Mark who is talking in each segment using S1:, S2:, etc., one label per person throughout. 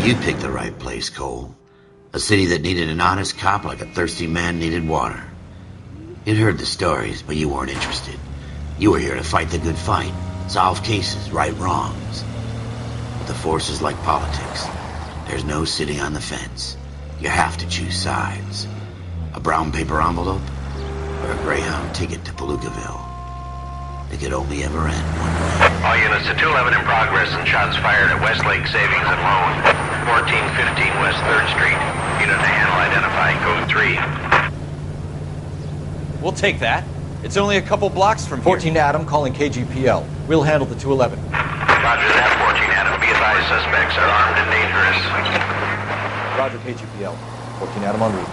S1: You picked the right place, Cole. A city that needed an honest cop like a thirsty man needed water. You'd heard the stories, but you weren't interested. You were here to fight the good fight, solve cases, right wrongs. But the force is like politics. There's no sitting on the fence. You have to choose sides. A brown paper envelope or a Greyhound ticket to Palookaville. It could only ever end one way.
S2: All units to 211 in progress and shots fired at Westlake Savings and Loan, 1415 West 3rd Street. Unit to handle identifying code 3.
S3: We'll take that. It's only a couple blocks from here.
S4: 14 Adam calling KGPL. We'll handle the 211.
S2: Roger that, 14 Adam. Be advised, suspects are armed and dangerous.
S4: Roger, KGPL. 14 Adam on route.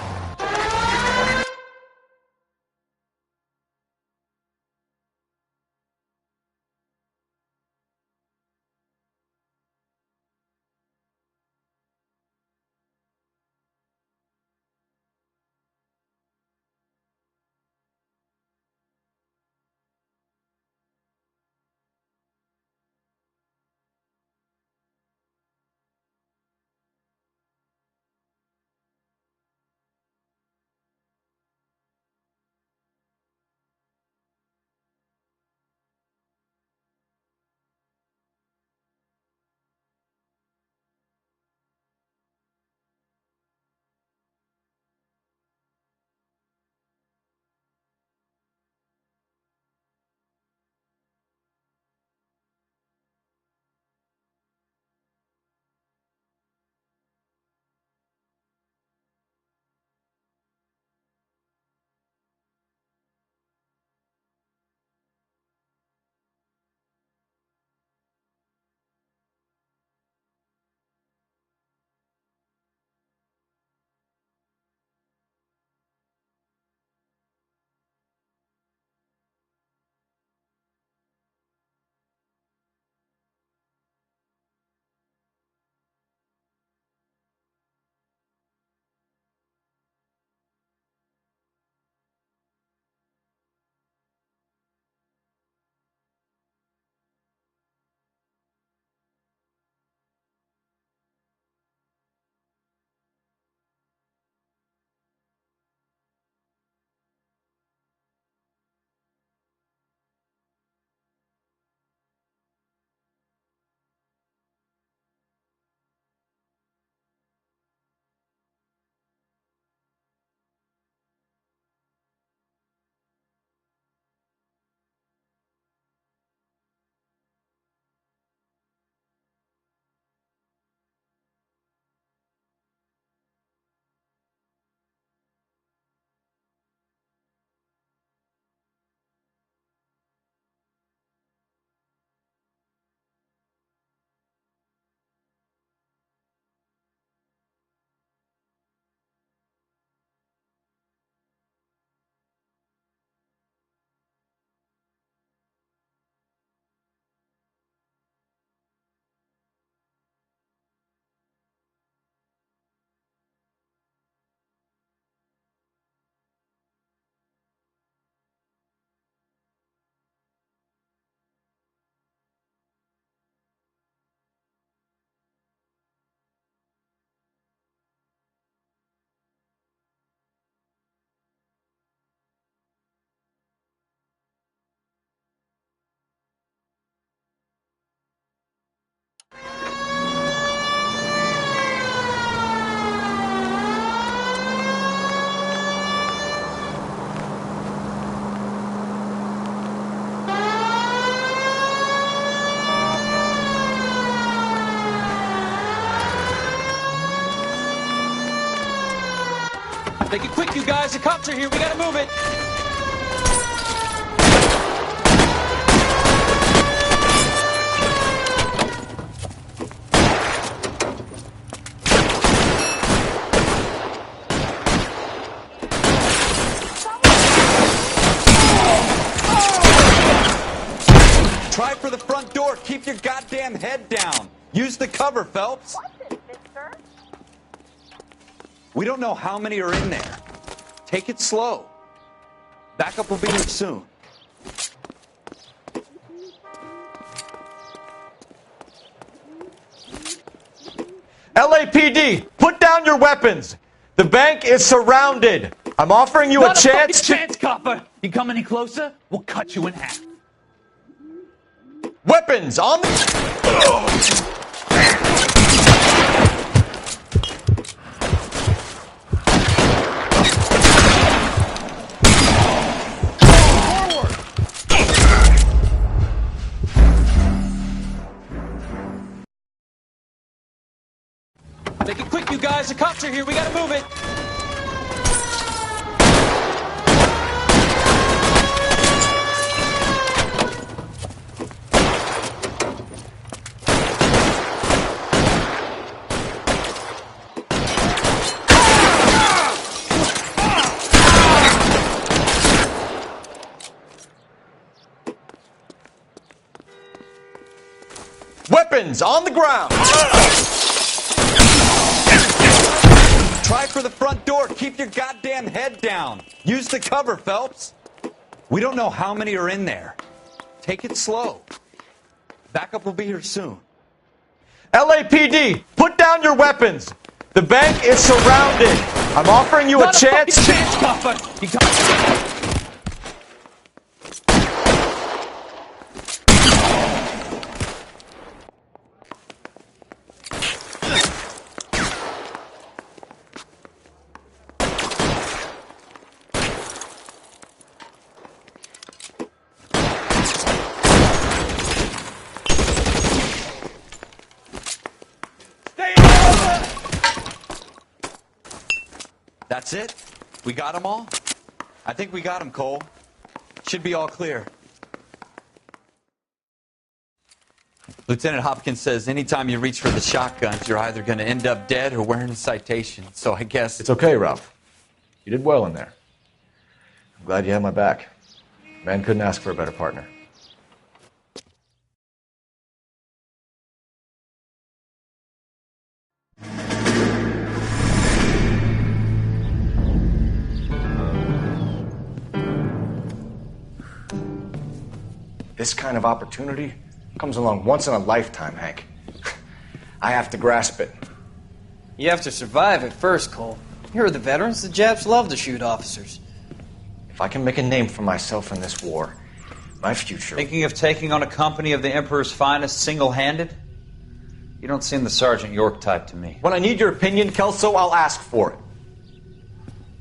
S3: Make it quick, you guys. The cops are here. We gotta move it. Try for the front door. Keep your goddamn head down. Use the cover, Phelps.
S5: What is this, sir?
S3: We don't know how many are in there. Take it slow. Backup will be here soon.
S4: LAPD, put down your weapons. The bank is surrounded. I'm offering you a chance to...
S5: chance, copper. You come any closer, we'll cut you in half.
S4: Weapons on the...
S3: Make it quick, you guys. The cops are here. We gotta move it.
S4: Weapons on the ground.
S3: Try for the front door. Keep your goddamn head down. Use the cover, Phelps. We don't know how many are in there. Take it slow. Backup will be here soon.
S4: LAPD, put down your weapons. The bank is surrounded. I'm offering you a chance to...
S5: chance, copper. You come...
S3: That's it? We got them all? I think we got them, Cole. Should be all clear. Lieutenant Hopkins says anytime you reach for the shotguns, you're either going to end up dead or wearing a citation. So I guess...
S4: It's okay, Ralph. You did well in there. I'm glad you had my back. Man couldn't ask for a better partner. This kind of opportunity comes along once in a lifetime, Hank. I have to grasp it.
S6: You have to survive it first, Cole. Here are the veterans. The Japs love to shoot officers.
S4: If I can make a name for myself in this war, my future...
S7: Thinking of taking on a company of the Emperor's finest single-handed? You don't seem the Sergeant York type to me.
S4: When I need your opinion, Kelso, I'll ask for it.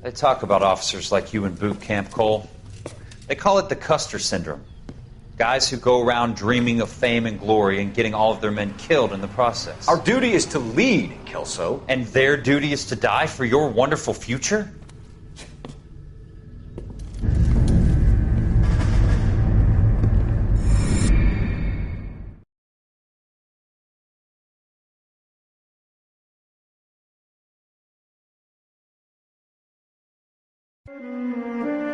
S7: They talk about officers like you in boot camp, Cole. They call it the Custer syndrome. Guys who go around dreaming of fame and glory and getting all of their men killed in the process.
S4: Our duty is to lead, Kelso.
S7: And their duty is to die for your wonderful future?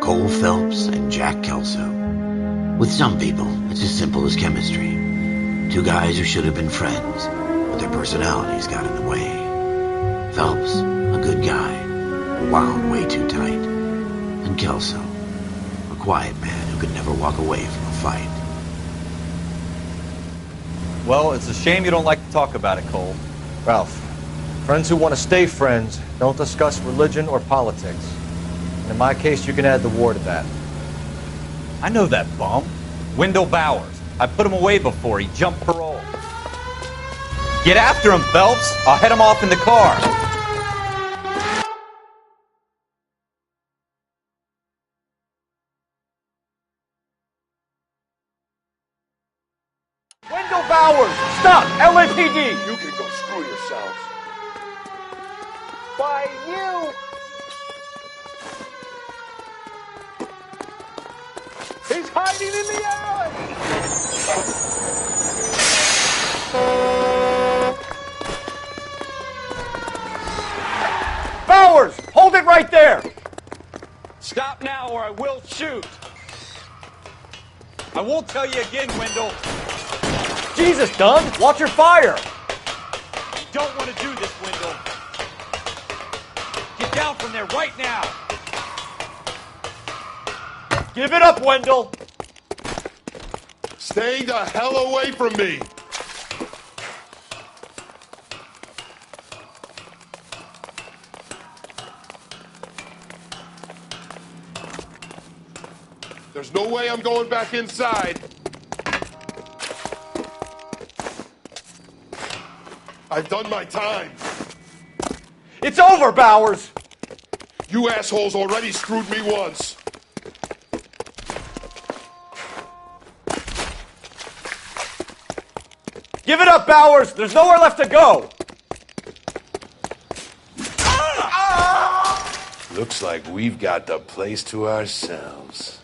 S1: Cole Phelps and Jack Kelso. With some people, it's as simple as chemistry. Two guys who should have been friends, but their personalities got in the way. Phelps, a good guy, wound way too tight. And Kelso, a quiet man who could never walk away from a fight.
S3: Well, it's a shame you don't like to talk about it, Cole.
S4: Ralph, friends who want to stay friends don't discuss religion or politics. And in my case, you can add the war to that.
S3: I know that bum. Wendell Bowers. I put him away before. He jumped parole. Get after him, Phelps. I'll head him off in the car.
S4: Wendell Bowers! Stop! LAPD!
S8: You can go screw yourselves. By you! He's hiding in the alley!
S4: Bowers! Hold it right there!
S3: Stop now or I will shoot. I won't tell you again, Wendell.
S4: Jesus, Dunn! Watch your fire!
S3: You don't want to do this, Wendell. Get down from there right now.
S4: Give it up, Wendell!
S8: Stay the hell away from me! There's no way I'm going back inside. I've done my time.
S4: It's over, Bowers!
S8: You assholes already screwed me once.
S4: Give it up, Bowers! There's nowhere left to go!
S8: Looks like we've got the place to ourselves.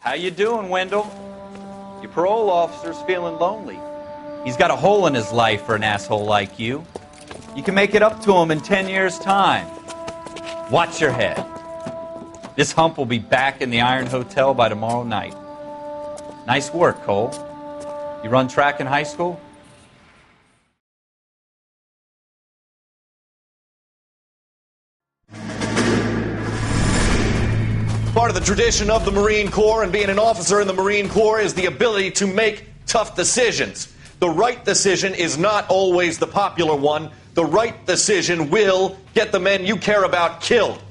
S3: How you doing, Wendell? Your parole officer's feeling lonely. He's got a hole in his life for an asshole like you. You can make it up to him in 10 years' time. Watch your head. This hump will be back in the Iron Hotel by tomorrow night. Nice work, Cole. You run track in high school?
S9: Part of the tradition of the Marine Corps and being an officer in the Marine Corps is the ability to make tough decisions. The right decision is not always the popular one. The right decision will get the men you care about killed.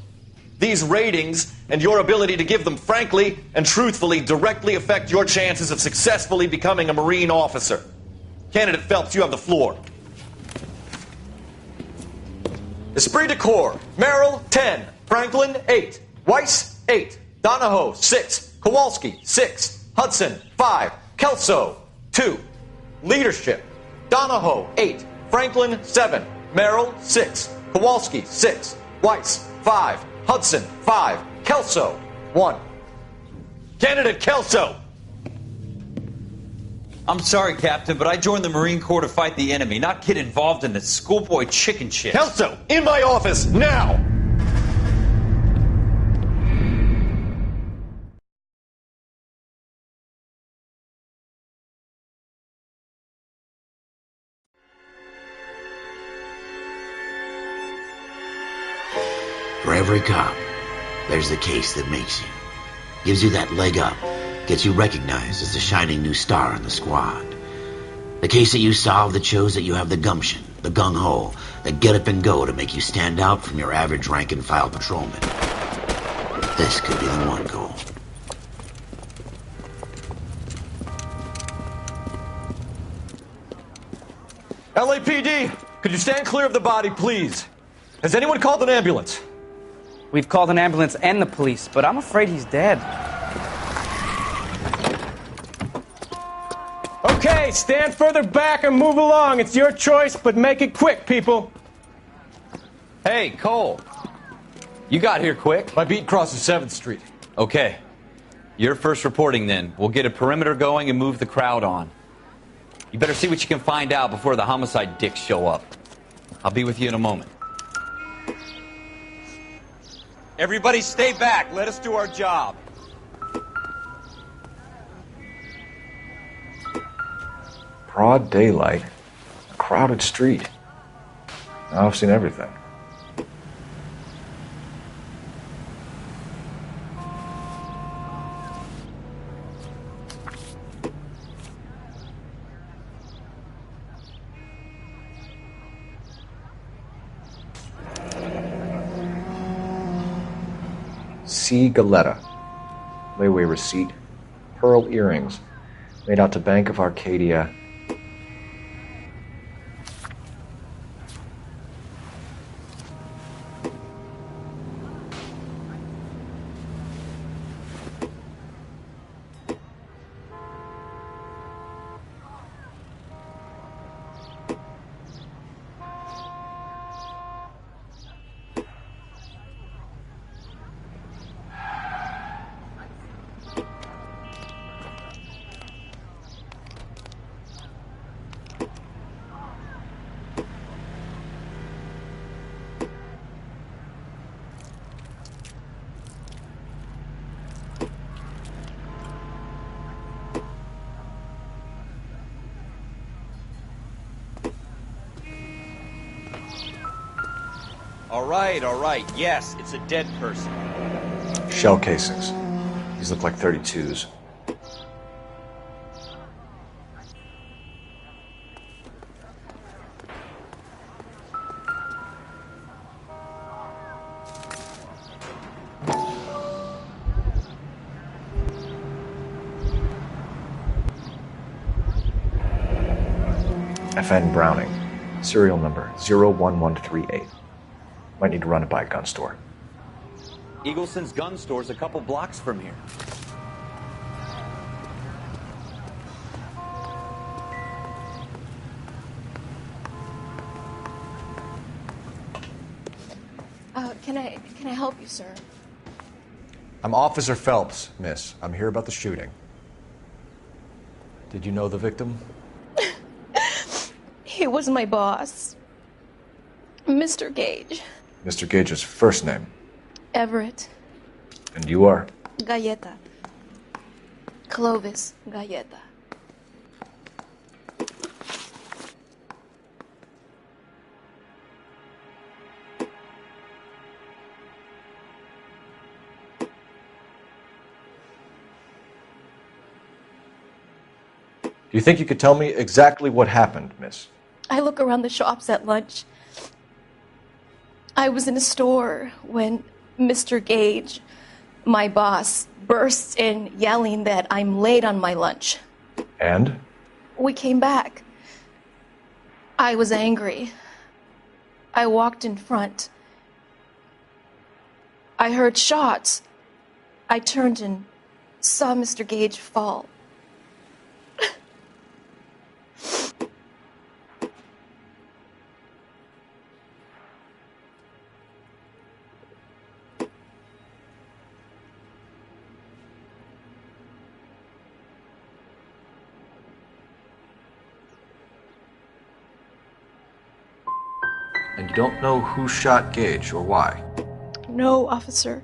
S9: These ratings and your ability to give them frankly and truthfully directly affect your chances of successfully becoming a Marine officer. Candidate Phelps, you have the floor. Esprit de Corps, Merrill, 10. Franklin, 8. Weiss, 8. Donahoe, 6. Kowalski, 6. Hudson, 5. Kelso, 2. Leadership, Donahoe, 8. Franklin, 7. Merrill, 6. Kowalski, 6. Weiss, 5. Hudson, 5. Kelso, 1. Candidate Kelso!
S7: I'm sorry, Captain, but I joined the Marine Corps to fight the enemy, not get involved in this schoolboy chicken shit.
S9: Kelso, in my office, now!
S1: For every cop, there's the case that makes you. Gives you that leg up. Gets you recognized as the shining new star in the squad. The case that you solve that shows that you have the gumption, the gung-ho, the get up and go to make you stand out from your average rank-and-file patrolman. This could be the one, Cole.
S9: LAPD, could you stand clear of the body, please? Has anyone called an ambulance?
S10: We've called an ambulance and the police, but I'm afraid he's dead.
S11: Okay, stand further back and move along. It's your choice, but make it quick, people.
S3: Hey, Cole. You got here quick.
S4: My beat crosses 7th Street.
S3: Okay. You're first reporting then. We'll get a perimeter going and move the crowd on. You better see what you can find out before the homicide dicks show up. I'll be with you in a moment. Everybody stay back. Let us do our job.
S4: Broad daylight. A crowded street. Now I've seen everything. C. Galetta. Layaway receipt. Pearl earrings. Made out to Bank of Arcadia.
S7: All right. Yes, it's a dead person.
S4: Shell casings. These look like 32s. FN Browning. Serial number 01138. Might need to run it by a gun store.
S3: Eagleson's gun store's a couple blocks from here.
S12: Can I help you, sir?
S4: I'm Officer Phelps, miss. I'm here about the shooting. Did you know the victim?
S12: He was my boss. Mr. Gage.
S4: Mr. Gage's first name.
S12: Everett.
S4: And you are?
S12: Galleta. Clovis Galleta.
S4: Do you think you could tell me exactly what happened, miss?
S12: I look around the shops at lunch. I was in a store when Mr. Gage, my boss, bursts in yelling that I'm late on my lunch.
S4: And?
S12: We came back. I was angry. I walked in front. I heard shots. I turned and saw Mr. Gage fall.
S4: And you don't know who shot Gage or why?
S12: No, officer.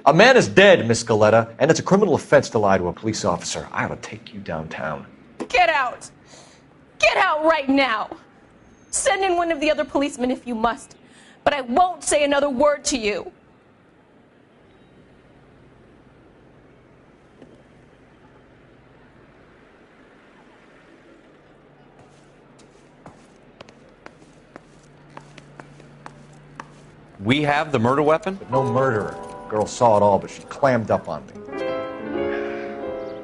S4: A man is dead, Miss Galleta, and it's a criminal offense to lie to a police officer. I ought to take you downtown.
S12: Get out! Get out right now! Send in one of the other policemen if you must, but I won't say another word to you.
S3: We have the murder weapon?
S4: But no murderer. Girl saw it all, but she clammed up on me.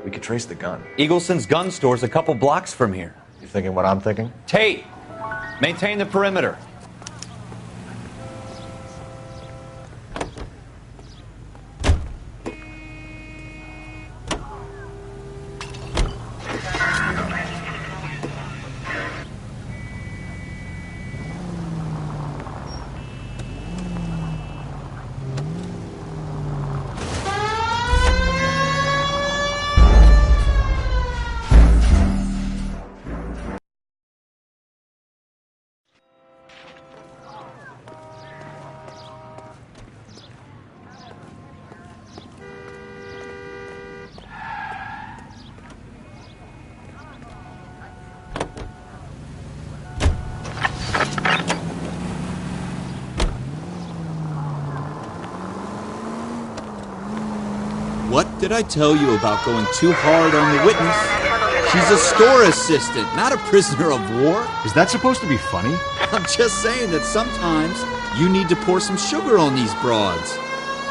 S4: We could trace the gun.
S3: Eagleson's gun store's a couple blocks from here.
S4: You thinking what I'm thinking?
S3: Tate, maintain the perimeter.
S13: What did I tell you about going too hard on the witness? She's a store assistant, not a prisoner of war.
S14: Is that supposed to be funny?
S13: I'm just saying that sometimes you need to pour some sugar on these broads.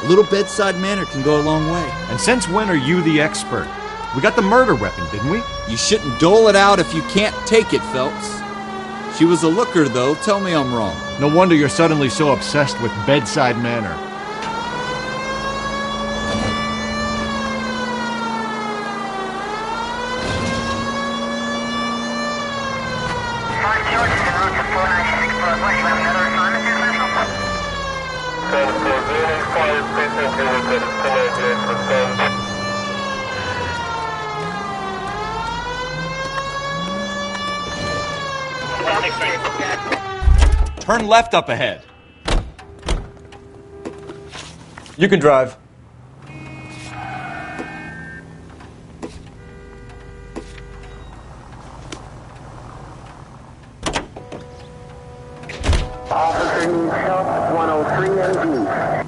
S13: A little bedside manner can go a long way.
S14: And since when are you the expert? We got the murder weapon, didn't we?
S13: You shouldn't dole it out if you can't take it, Phelps. She was a looker, though. Tell me I'm wrong.
S14: No wonder you're suddenly so obsessed with bedside manner.
S3: Turn left up ahead.
S4: You can drive.
S2: Officer needs help, 103 MD.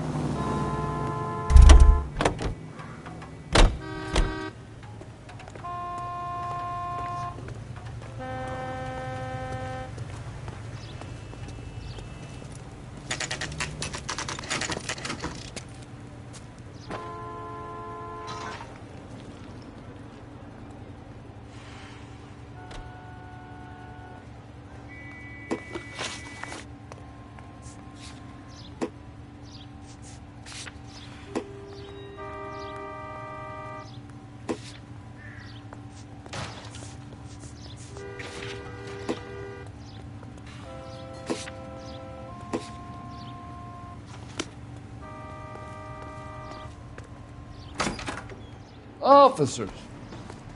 S15: Officers,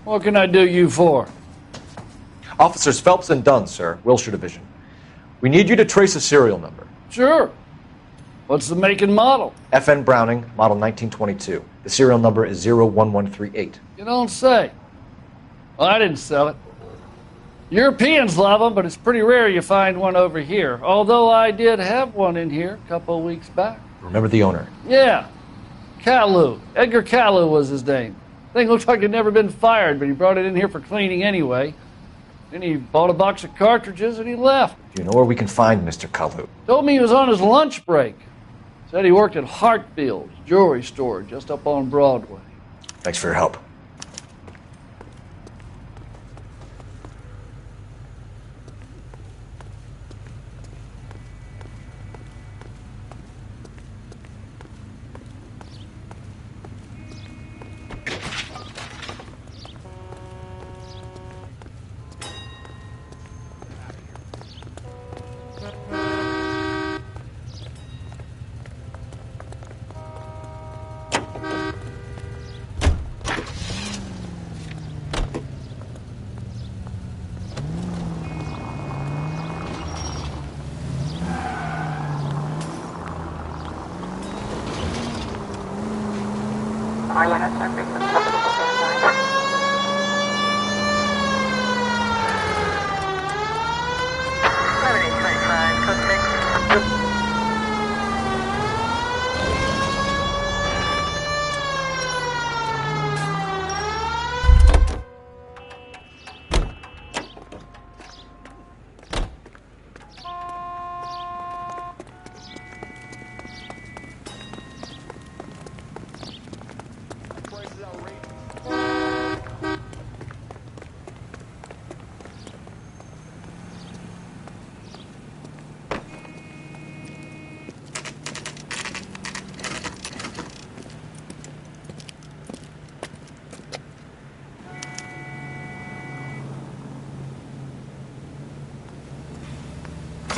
S15: what can I do you for?
S4: Officers Phelps and Dunn, sir, Wilshire Division. We need you to trace a serial number.
S15: Sure. What's the make and model?
S4: FN Browning, model 1922. The serial number is 01138.
S15: You don't say. Well, I didn't sell it. Europeans love them, but it's pretty rare you find one over here. Although I did have one in here a couple of weeks back.
S4: Remember the owner?
S15: Yeah. Kalu. Edgar Kalu was his name. Thing looks like it'd never been fired, but he brought it in here for cleaning anyway. Then he bought a box of cartridges and he left.
S4: Do you know where we can find Mr. Kalu?
S15: Told me he was on his lunch break. Said he worked at Hartfield's jewelry store just up on Broadway.
S4: Thanks for your help.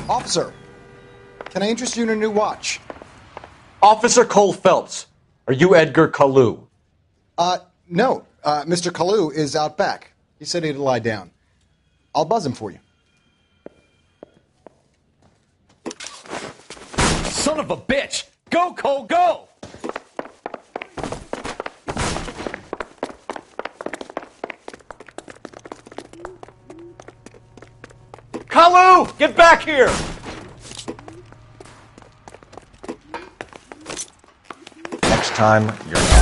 S16: Officer, can I interest you in a new watch?
S4: Officer Cole Phelps, are you Edgar Kalu?
S16: No. Mr. Kalu is out back. He said he'd lie down. I'll buzz him for you.
S3: Son of a bitch! Go, Cole, go!
S4: Kalu, get back here! Next time, you're not.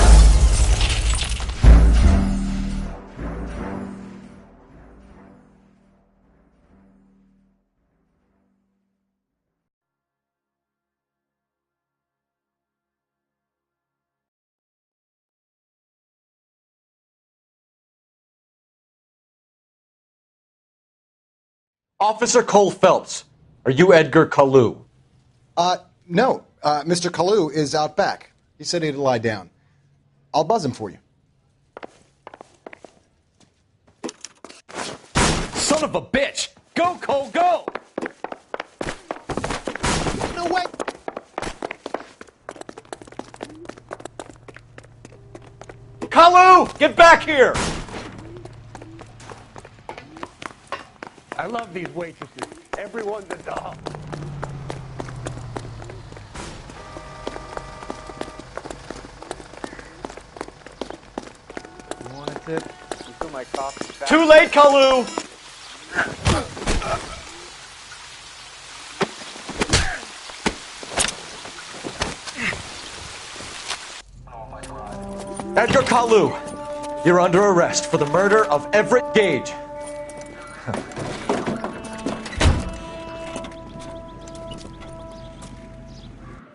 S4: Officer Cole Phelps, are you Edgar Kalu?
S16: No. Mr. Kalu is out back. He said he'd lie down. I'll buzz him for you.
S3: Son of a bitch! Go, Cole, go!
S16: No way!
S4: Kalu, get back here!
S11: I love these waitresses. Everyone's a doll.
S17: You want a tip? You fill my coffee fast.
S4: Too late, Kalu!
S9: Edgar Kalu, you're under arrest for the murder of Everett Gage.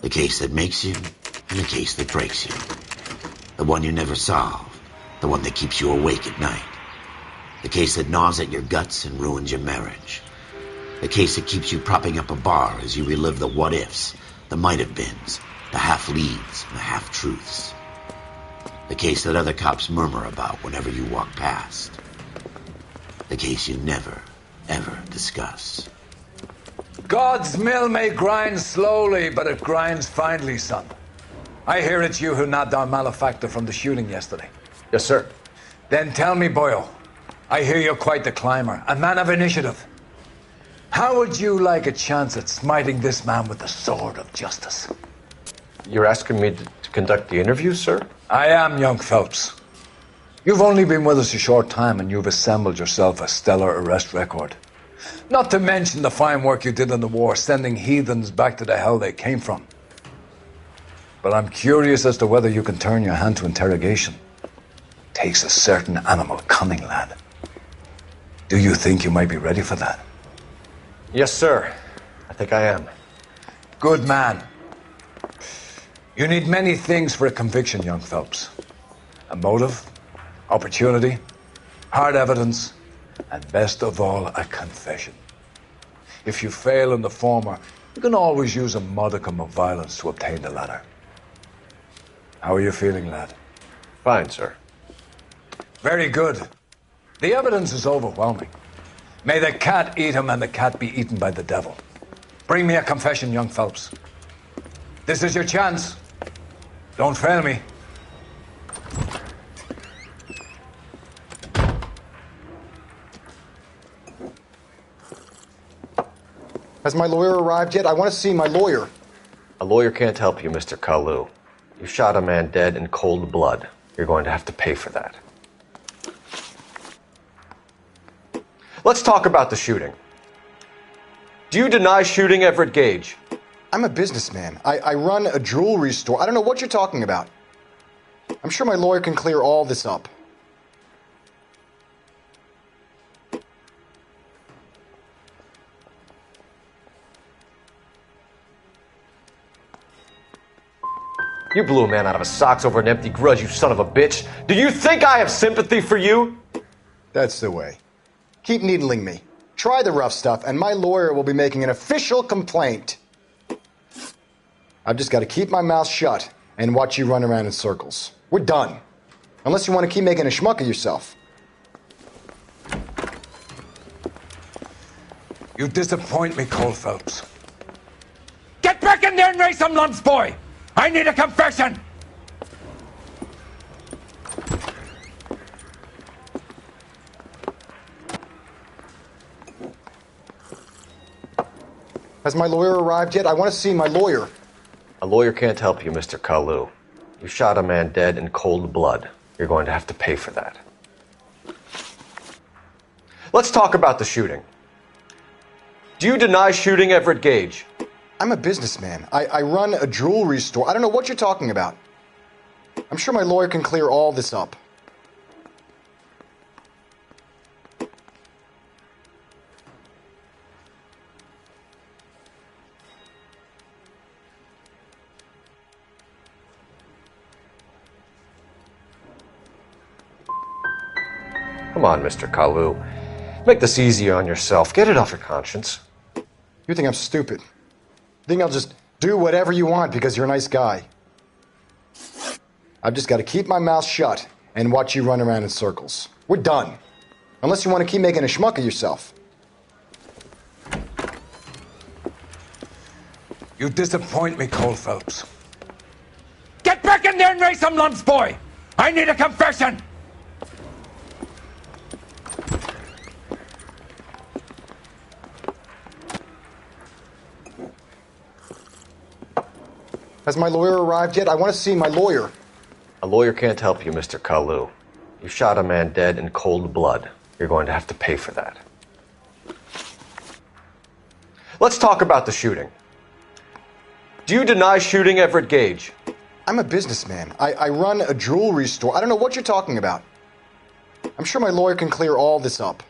S1: The case that makes you, and the case that breaks you. The one you never solve. The one that keeps you awake at night. The case that gnaws at your guts and ruins your marriage. The case that keeps you propping up a bar as you relive the what-ifs, the might-have-beens, the half-leads, and the half-truths. The case that other cops murmur about whenever you walk past. The case you never, ever discuss.
S18: God's mill may grind slowly, but it grinds finely, son. I hear it's you who nabbed our malefactor from the shooting yesterday.
S9: Yes, sir.
S18: Then tell me, Boyle, I hear you're quite the climber, a man of initiative. How would you like a chance at smiting this man with the sword of justice?
S9: You're asking me to conduct the interview, sir?
S18: I am, young Phelps. You've only been with us a short time and you've assembled yourself a stellar arrest record. Not to mention the fine work you did in the war, sending heathens back to the hell they came from. But I'm curious as to whether you can turn your hand to interrogation. Takes a certain animal cunning, lad. Do you think you might be ready for that?
S9: Yes, sir. I think I am.
S18: Good man. You need many things for a conviction, young Phelps. A motive, opportunity, hard evidence, and best of all, a confession. If you fail in the former, you can always use a modicum of violence to obtain the latter. How are you feeling, lad?
S9: Fine, sir.
S18: Very good. The evidence is overwhelming. May the cat eat him and the cat be eaten by the devil. Bring me a confession, young Phelps. This is your chance. Don't fail me.
S16: Has my lawyer arrived yet? I want to see my lawyer.
S9: A lawyer can't help you, Mr. Kalu. You shot a man dead in cold blood. You're going to have to pay for that. Let's talk about the shooting. Do you deny shooting Everett Gage?
S16: I'm a businessman. I run a jewelry store. I don't know what you're talking about. I'm sure my lawyer can clear all this up.
S9: You blew a man out of his socks over an empty grudge, you son of a bitch. Do you think I have sympathy for you?
S16: That's the way. Keep needling me. Try the rough stuff, and my lawyer will be making an official complaint. I've just got to keep my mouth shut and watch you run around in circles. We're done. Unless you want to keep making a schmuck of yourself.
S18: You disappoint me, Cole Phelps. Get back in there and raise some lumps, boy! I need a confession!
S16: Has my lawyer arrived yet? I want to see my lawyer.
S9: A lawyer can't help you, Mr. Kalu. You shot a man dead in cold blood. You're going to have to pay for that. Let's talk about the shooting. Do you deny shooting Everett Gage?
S16: I'm a businessman. I run a jewelry store. I don't know what you're talking about. I'm sure my lawyer can clear all this up.
S9: Come on, Mr. Kalu. Make this easier on yourself. Get it off your conscience.
S16: You think I'm stupid? Think I'll just do whatever you want because you're a nice guy? I've just got to keep my mouth shut and watch you run around in circles. We're done. Unless you want to keep making a schmuck of yourself.
S18: You disappoint me, Cole Phelps. Get back in there and raise some lumps, boy! I need a confession!
S16: Has my lawyer arrived yet? I want to see my lawyer.
S9: A lawyer can't help you, Mr. Kalu. You shot a man dead in cold blood. You're going to have to pay for that. Let's talk about the shooting. Do you deny shooting Everett Gage?
S16: I'm a businessman. I run a jewelry store. I don't know what you're talking about. I'm sure my lawyer can clear all this up.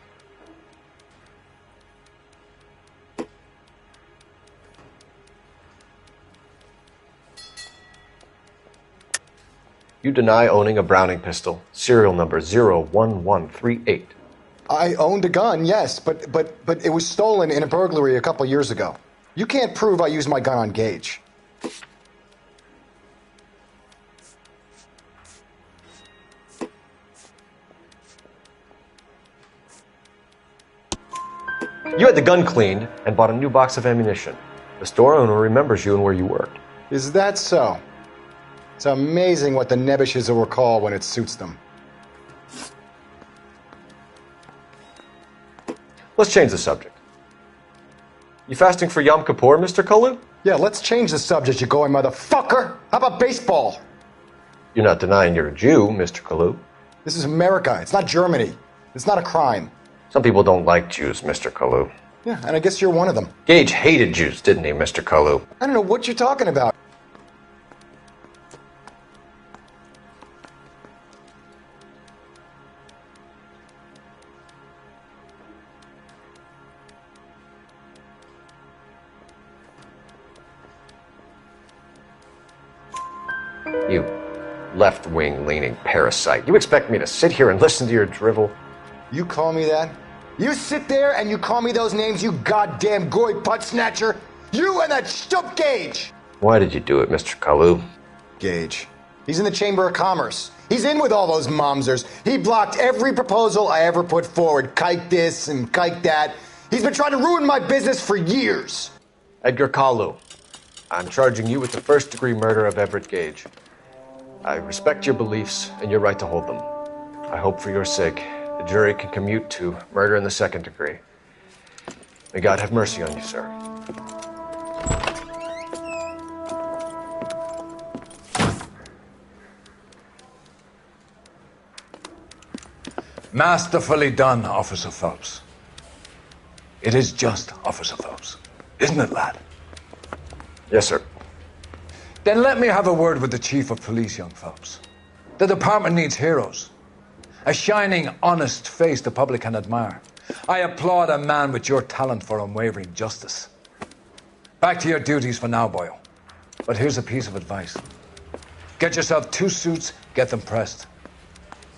S19: You deny owning a Browning pistol, serial number 01138.
S16: I owned a gun, yes, but it was stolen in a burglary a couple years ago. You can't prove I used my gun on Gage.
S19: You had the gun cleaned and bought a new box of ammunition. The store owner remembers you and where you worked.
S16: Is that so? It's amazing what the Nebbishes will recall when it suits them.
S19: Let's change the subject. You fasting for Yom Kippur, Mr. Kalu?
S16: Yeah, let's change the subject, you going motherfucker. How about baseball?
S19: You're not denying you're a Jew, Mr. Kalu.
S16: This is America. It's not Germany. It's not a crime.
S19: Some people don't like Jews, Mr. Kalu.
S16: Yeah, and I guess you're one of them.
S19: Gage hated Jews, didn't he, Mr. Kalu?
S16: I don't know what you're talking about.
S19: You left-wing leaning parasite. You expect me to sit here and listen to your drivel?
S16: You call me that? You sit there and you call me those names, you goddamn goy putt snatcher? You and that stup Gage!
S19: Why did you do it, Mr. Kalu?
S16: Gage. He's in the Chamber of Commerce. He's in with all those momsers. He blocked every proposal I ever put forward. Kike this and kike that. He's been trying to ruin my business for years.
S19: Edgar Kalu, I'm charging you with the first-degree murder of Everett Gage. I respect your beliefs and your right to hold them. I hope for your sake the jury can commute to murder in the second degree. May God have mercy on you, sir.
S18: Masterfully done, Officer Phelps. It is just Officer Phelps. Isn't it, lad?
S19: Yes, sir.
S18: Then let me have a word with the Chief of Police, young Phelps. The department needs heroes. A shining, honest face the public can admire. I applaud a man with your talent for unwavering justice. Back to your duties for now, boyo. But here's a piece of advice. Get yourself 2 suits, get them pressed.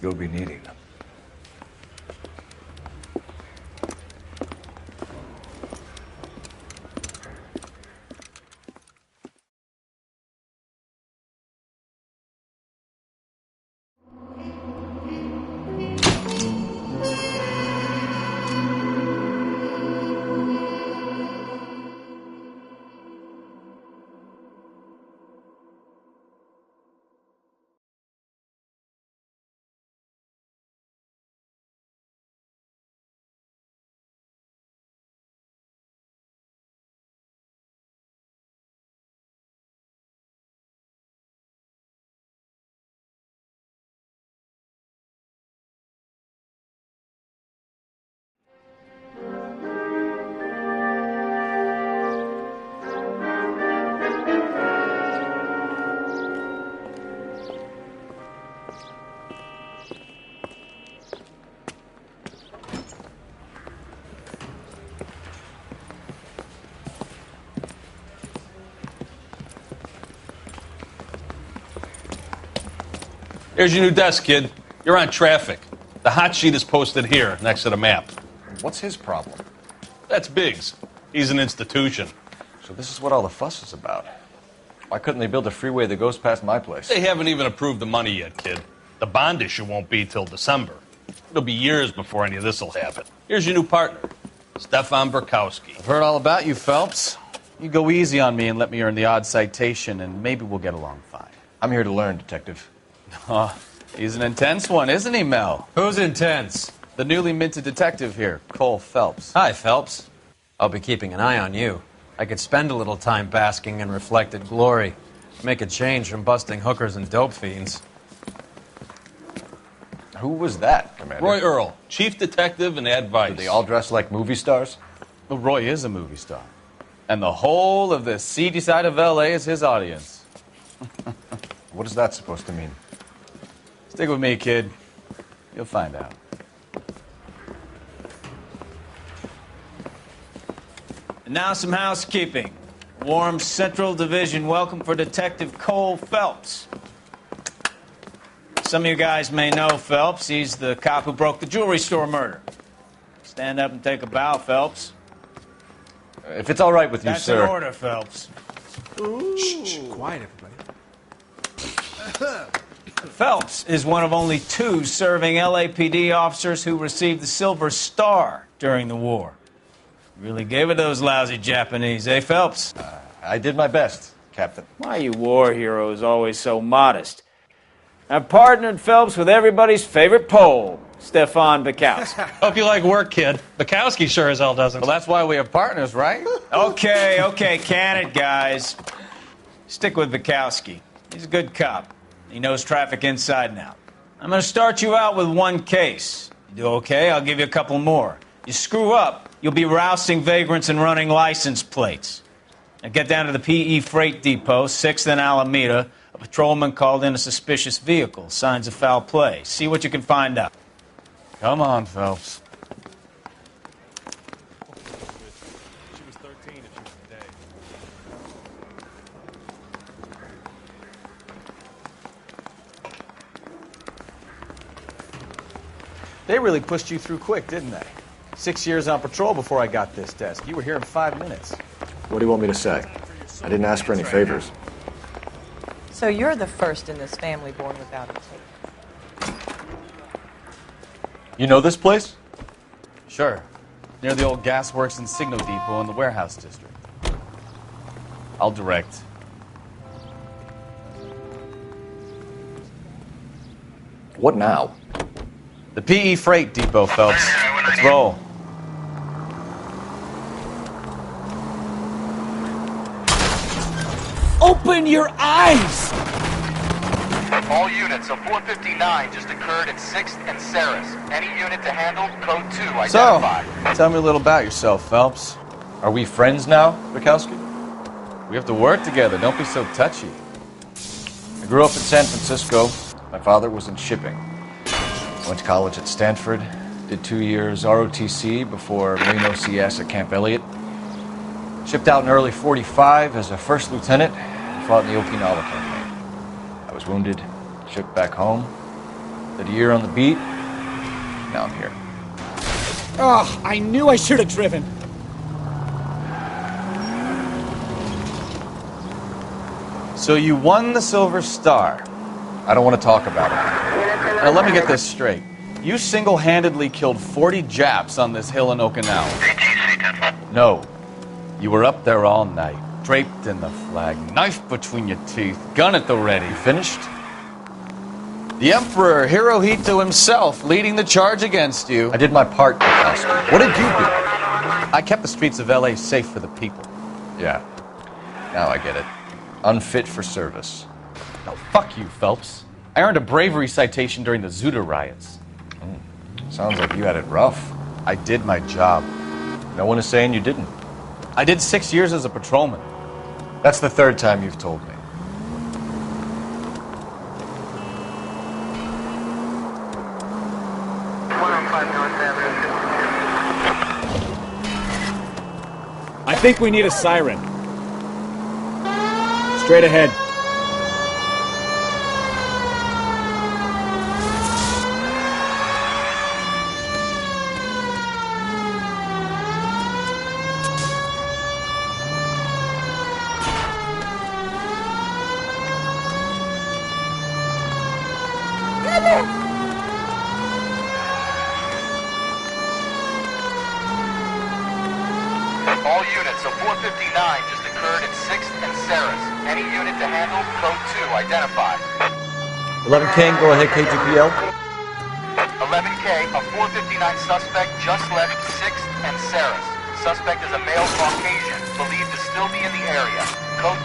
S18: You'll be needing them.
S20: Here's your new desk, kid. You're on traffic. The hot sheet is posted here, next to the map.
S9: What's his problem?
S20: That's Biggs. He's an institution.
S9: So this is what all the fuss is about. Why couldn't they build a freeway that goes past my place?
S20: They haven't even approved the money yet, kid. The bond issue won't be till December. It'll be years before any of this will happen. Here's your new partner, Stefan Burkowski.
S5: I've heard all about you, Phelps. You go easy on me and let me earn the odd citation, and maybe we'll get along fine.
S9: I'm here to learn, Detective.
S5: Oh, he's an intense one, isn't he, Mel?
S6: Who's intense?
S5: The newly minted detective here, Cole Phelps.
S6: Hi, Phelps. I'll be keeping an eye on you. I could spend a little time basking in reflected glory. Make a change from busting hookers and dope fiends.
S9: Who was that, Commander?
S20: Roy Earl, chief detective and advice.
S9: Do they all dress like movie stars?
S5: Well, Roy is a movie star. And the whole of the seedy side of L.A. is his audience.
S4: What is that supposed to mean?
S5: Stick with me, kid. You'll find out.
S21: And now some housekeeping. Warm Central Division welcome for Detective Cole Phelps. Some of you guys may know Phelps. He's the cop who broke the jewelry store murder. Stand up and take a bow, Phelps.
S4: If it's all right with you,
S21: That's
S4: sir.
S21: an order, Phelps.
S14: Shh, quiet, everybody.
S21: Phelps is one of only 2 serving LAPD officers who received the Silver Star during the war. Really gave it those lousy Japanese, eh, Phelps?
S4: I did my best, Captain.
S21: Why you war heroes always so modest? I've partnered Phelps with everybody's favorite Pole, Stefan Bukowski.
S20: Hope you like work, kid. Bukowski sure as hell doesn't.
S5: Well, that's why we have partners, right?
S21: Okay, can it, guys. Stick with Bukowski. He's a good cop. He knows traffic inside and out. I'm going to start you out with 1 case. You do okay, I'll give you a couple more. You screw up, you'll be rousting vagrants and running license plates. Now get down to the PE Freight Depot, 6th and Alameda. A patrolman called in a suspicious vehicle. Signs of foul play. See what you can find out.
S5: Come on, Phelps.
S4: She was 13 if she was today.
S5: They really pushed you through quick, didn't they? 6 years on patrol before I got this desk. You were here in 5 minutes.
S19: What do you want me to say? I didn't ask for any favors.
S22: So you're the first in this family born without a tape.
S4: You know this place?
S5: Sure. Near the old gasworks and signal depot in the warehouse district. I'll direct.
S4: What now?
S5: The PE Freight Depot, Phelps. Let's roll.
S23: Open your eyes!
S2: All units, a 459 just occurred at 6th and Saris. Any unit to handle, code 2 identified.
S5: So, tell me a little about yourself, Phelps.
S4: Are we friends now, Bukowski?
S5: We have to work together. Don't be so touchy.
S4: I grew up in San Francisco. My father was in shipping. Went to college at Stanford. Did 2 years ROTC before Marine OCS at Camp Elliott. Shipped out in early 45 as a first lieutenant and fought in the Okinawa campaign. I was wounded, shipped back home. Did a year on the beat. Now I'm here.
S23: Oh, I knew I should have driven.
S5: So you won the Silver Star.
S4: I don't want to talk about it.
S5: Now let me get this straight. You single-handedly killed 40 Japs on this hill in Okinawa. No. You were up there all night, draped in the flag, knife between your teeth, gun at the ready.
S4: Finished?
S5: The Emperor Hirohito himself leading the charge against you.
S4: I did my part, Bukowski. What did you do?
S5: I kept the streets of L.A. safe for the people.
S4: Yeah. Now I get it. Unfit for service.
S5: No, fuck you, Phelps. I earned a bravery citation during the Zuda riots.
S4: Sounds like you had it rough.
S5: I did my job.
S4: No one is saying you didn't.
S5: I did 6 years as a patrolman.
S4: That's the 3rd time you've told me.
S11: I think we need a siren. Straight ahead.
S2: All units, a 459 just occurred at 6th and Saris. Any unit to handle, code 2 identified.
S4: 11K, go ahead, KGPL.
S2: 11K, a 459 suspect just left 6th and Saris. Suspect is a male Caucasian, believed to still be in the area. Code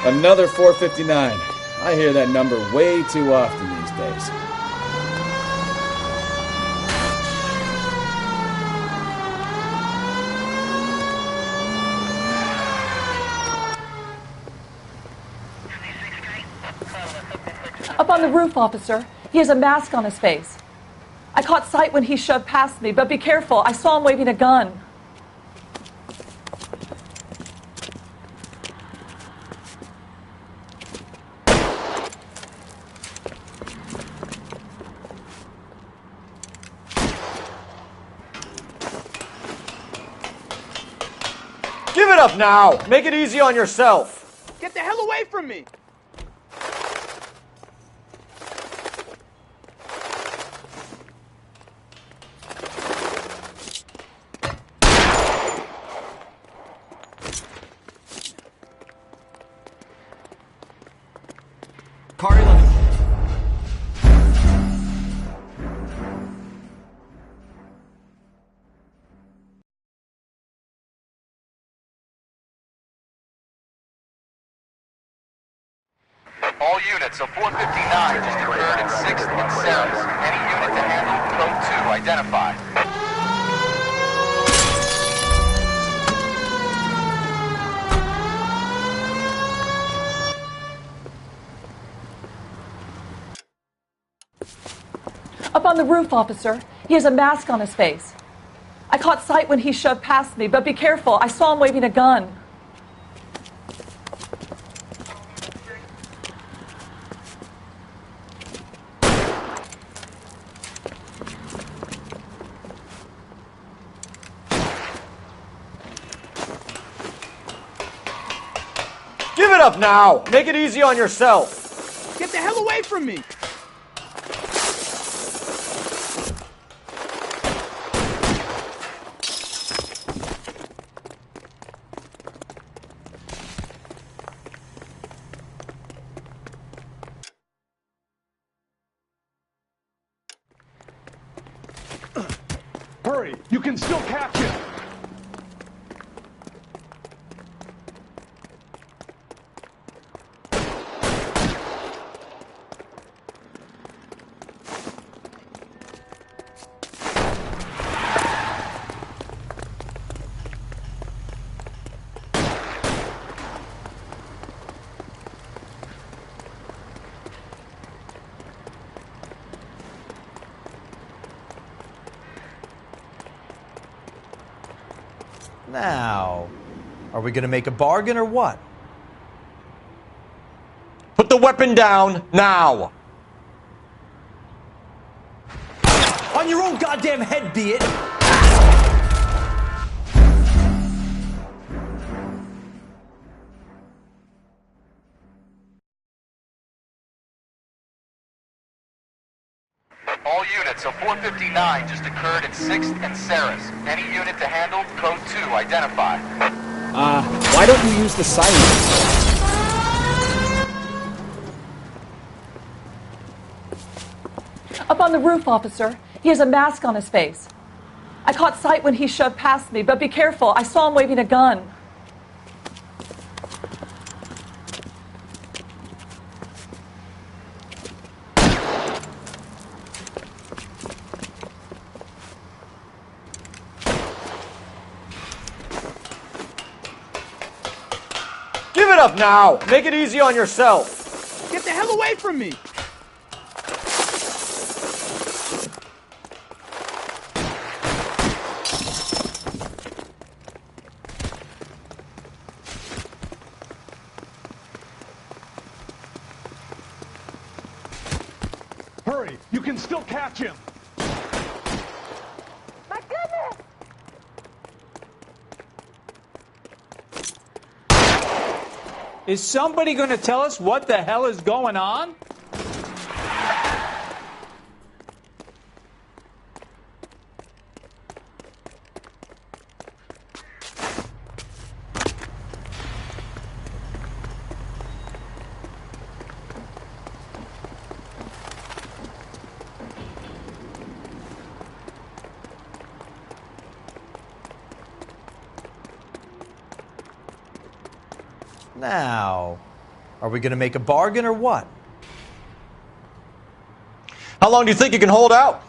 S2: 2.
S11: Another 459. I hear that number way too often these days.
S7: Up on the roof, officer. He has a mask on his face. I caught sight when he shoved past me, but be careful. I saw him waving a gun.
S9: Give it up now! Make it easy on yourself!
S23: Get the hell away from me!
S3: Car 11.
S2: All units, a 459 just occurred at 6th and Sarah's. Any unit to handle, code 2, identify.
S7: Up on the roof, officer. He has a mask on his face. I caught sight when he shoved past me, but be careful. I saw him waving a gun.
S9: Give it up now! Make it easy on yourself!
S23: Get the hell away from me! Hurry! You can still catch him!
S6: Now, are we going to make a bargain or what?
S9: Put the weapon down, now!
S3: On your own goddamn head, be it!
S2: All units, a 459 just occurred at 6th and Sarah's. Any unit to handle, code 2, identify.
S23: Why don't you use the siren?
S7: Up on the roof, officer. He has a mask on his face. I caught sight when he shoved past me, but be careful. I saw him waving a gun.
S9: Give it up now! Make it easy on yourself!
S23: Get the hell away from me! Hurry! You can still catch him!
S12: My goodness!
S21: Is somebody going to tell us what the hell is going on?
S6: Now, are we going to make a bargain or what?
S9: How long do you think you can hold out?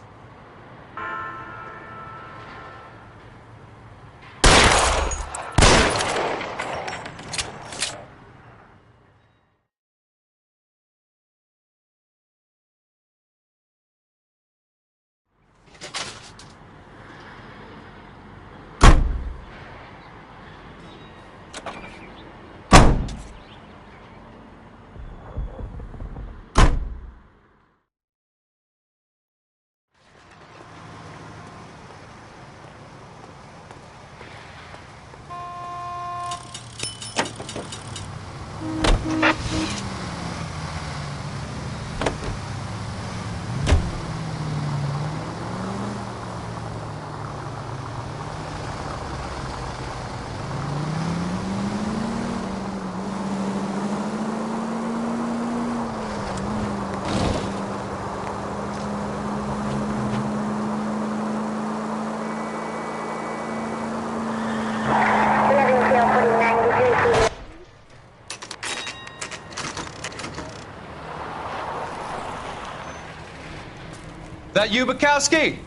S6: that you, Bukowski?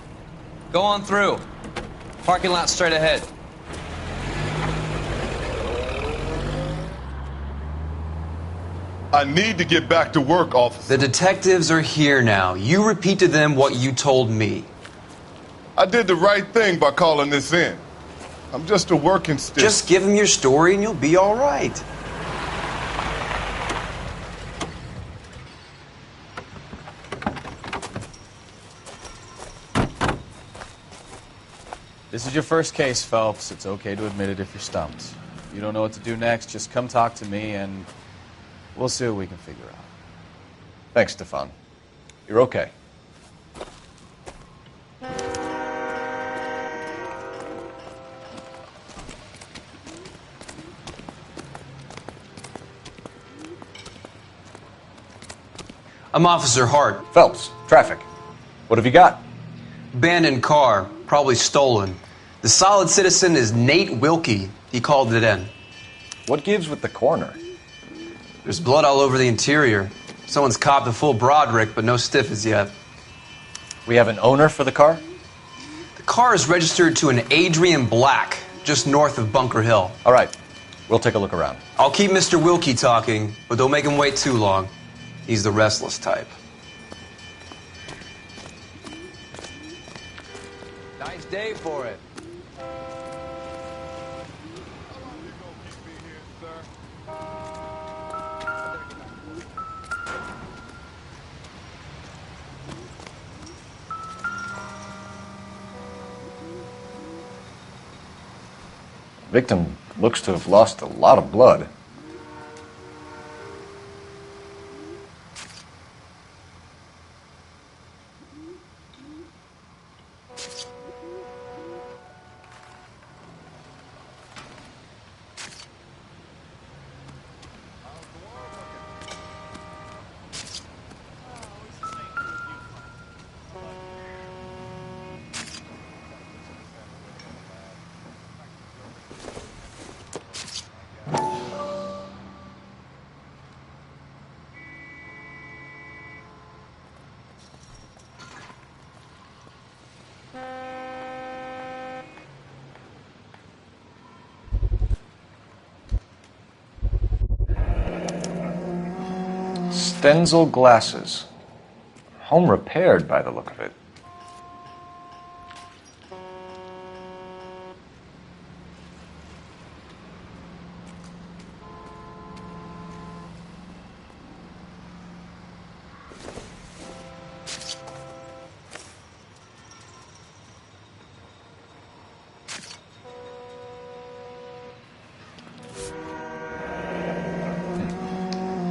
S6: Go on through. Parking lot straight ahead.
S8: I need to get back to work, officer.
S10: The detectives are here now. You repeat to them what you told me.
S8: I did the right thing by calling this in. I'm just a working stiff.
S10: Just give them your story and you'll be all right.
S5: This is your first case, Phelps. It's okay to admit it if you're stumped. If you don't know what to do next, just come talk to me and we'll see what we can figure out.
S4: Thanks, Stefan. You're okay.
S10: I'm Officer Hart.
S4: Phelps, traffic. What have you got?
S10: Abandoned car, probably stolen. The solid citizen is Nate Wilkie. He called it in.
S4: What gives with the coroner?
S10: There's blood all over the interior. Someone's copped a full Broderick, but no stiff as yet.
S4: We have an owner for the car?
S10: The car is registered to an Adrian Black, just north of Bunker Hill.
S4: All right. We'll take a look around.
S10: I'll keep Mr. Wilkie talking, but don't make him wait too long. He's the restless type.
S6: Nice day for it.
S4: Victim looks to have lost a lot of blood. Stenzel glasses. Home repaired by the look of it.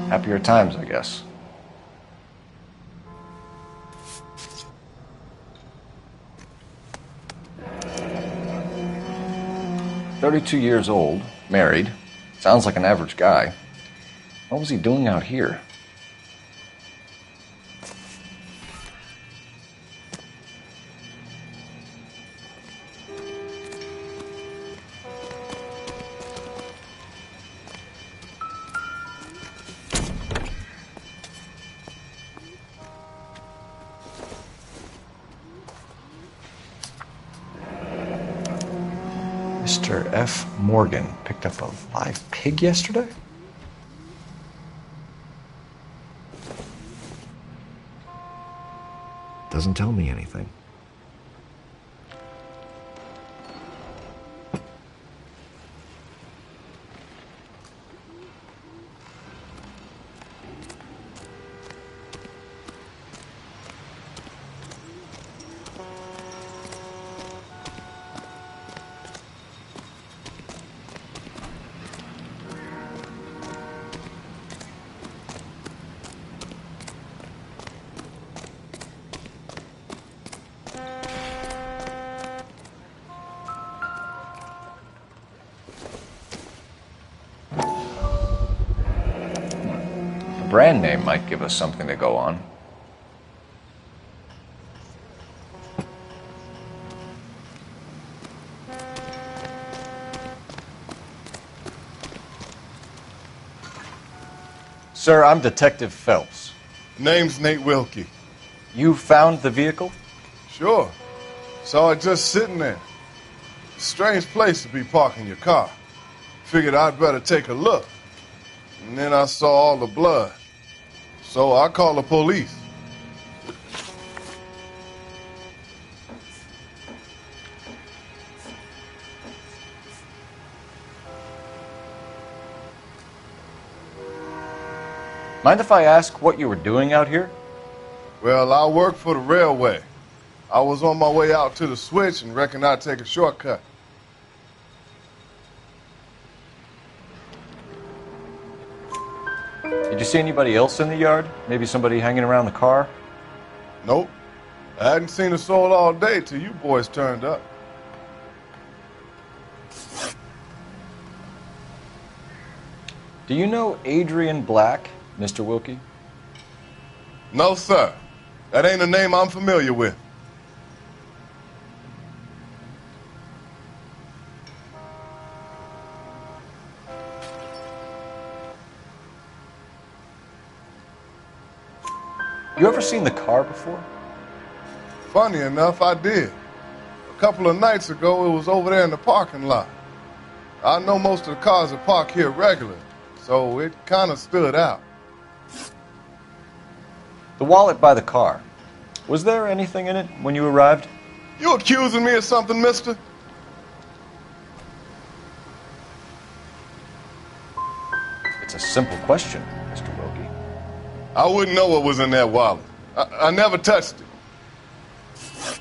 S4: Happier times, I guess. "32 years old, married. Sounds like an average guy. What was he doing out here?" Mr. F. Morgan picked up a live pig yesterday? Doesn't tell me anything. Brand name might give us something to go on. Sir, I'm Detective Phelps.
S8: Name's Nate Wilkie.
S4: You found the vehicle?
S8: Sure. Saw it just sitting there. Strange place to be parking your car. Figured I'd better take a look. And then I saw all the blood. So I called the police.
S4: Mind if I ask what you were doing out here?
S8: Well, I work for the railway. I was on my way out to the switch and reckoned I'd take a shortcut.
S4: Did you see anybody else in the yard? Maybe somebody hanging around the car?
S8: Nope. I hadn't seen a soul all day till you boys turned up.
S4: Do you know Adrian Black, Mr. Wilkie?
S8: No, sir. That ain't a name I'm familiar with.
S4: You ever seen the car before?
S8: Funny enough, I did. A couple of nights ago, it was over there in the parking lot. I know most of the cars are parked here regularly, so it kind of stood out.
S4: The wallet by the car. Was there anything in it when you arrived?
S8: You accusing me of something, mister?
S4: It's a simple question, Mr. Wilkie.
S8: I wouldn't know what was in that wallet. I never touched it.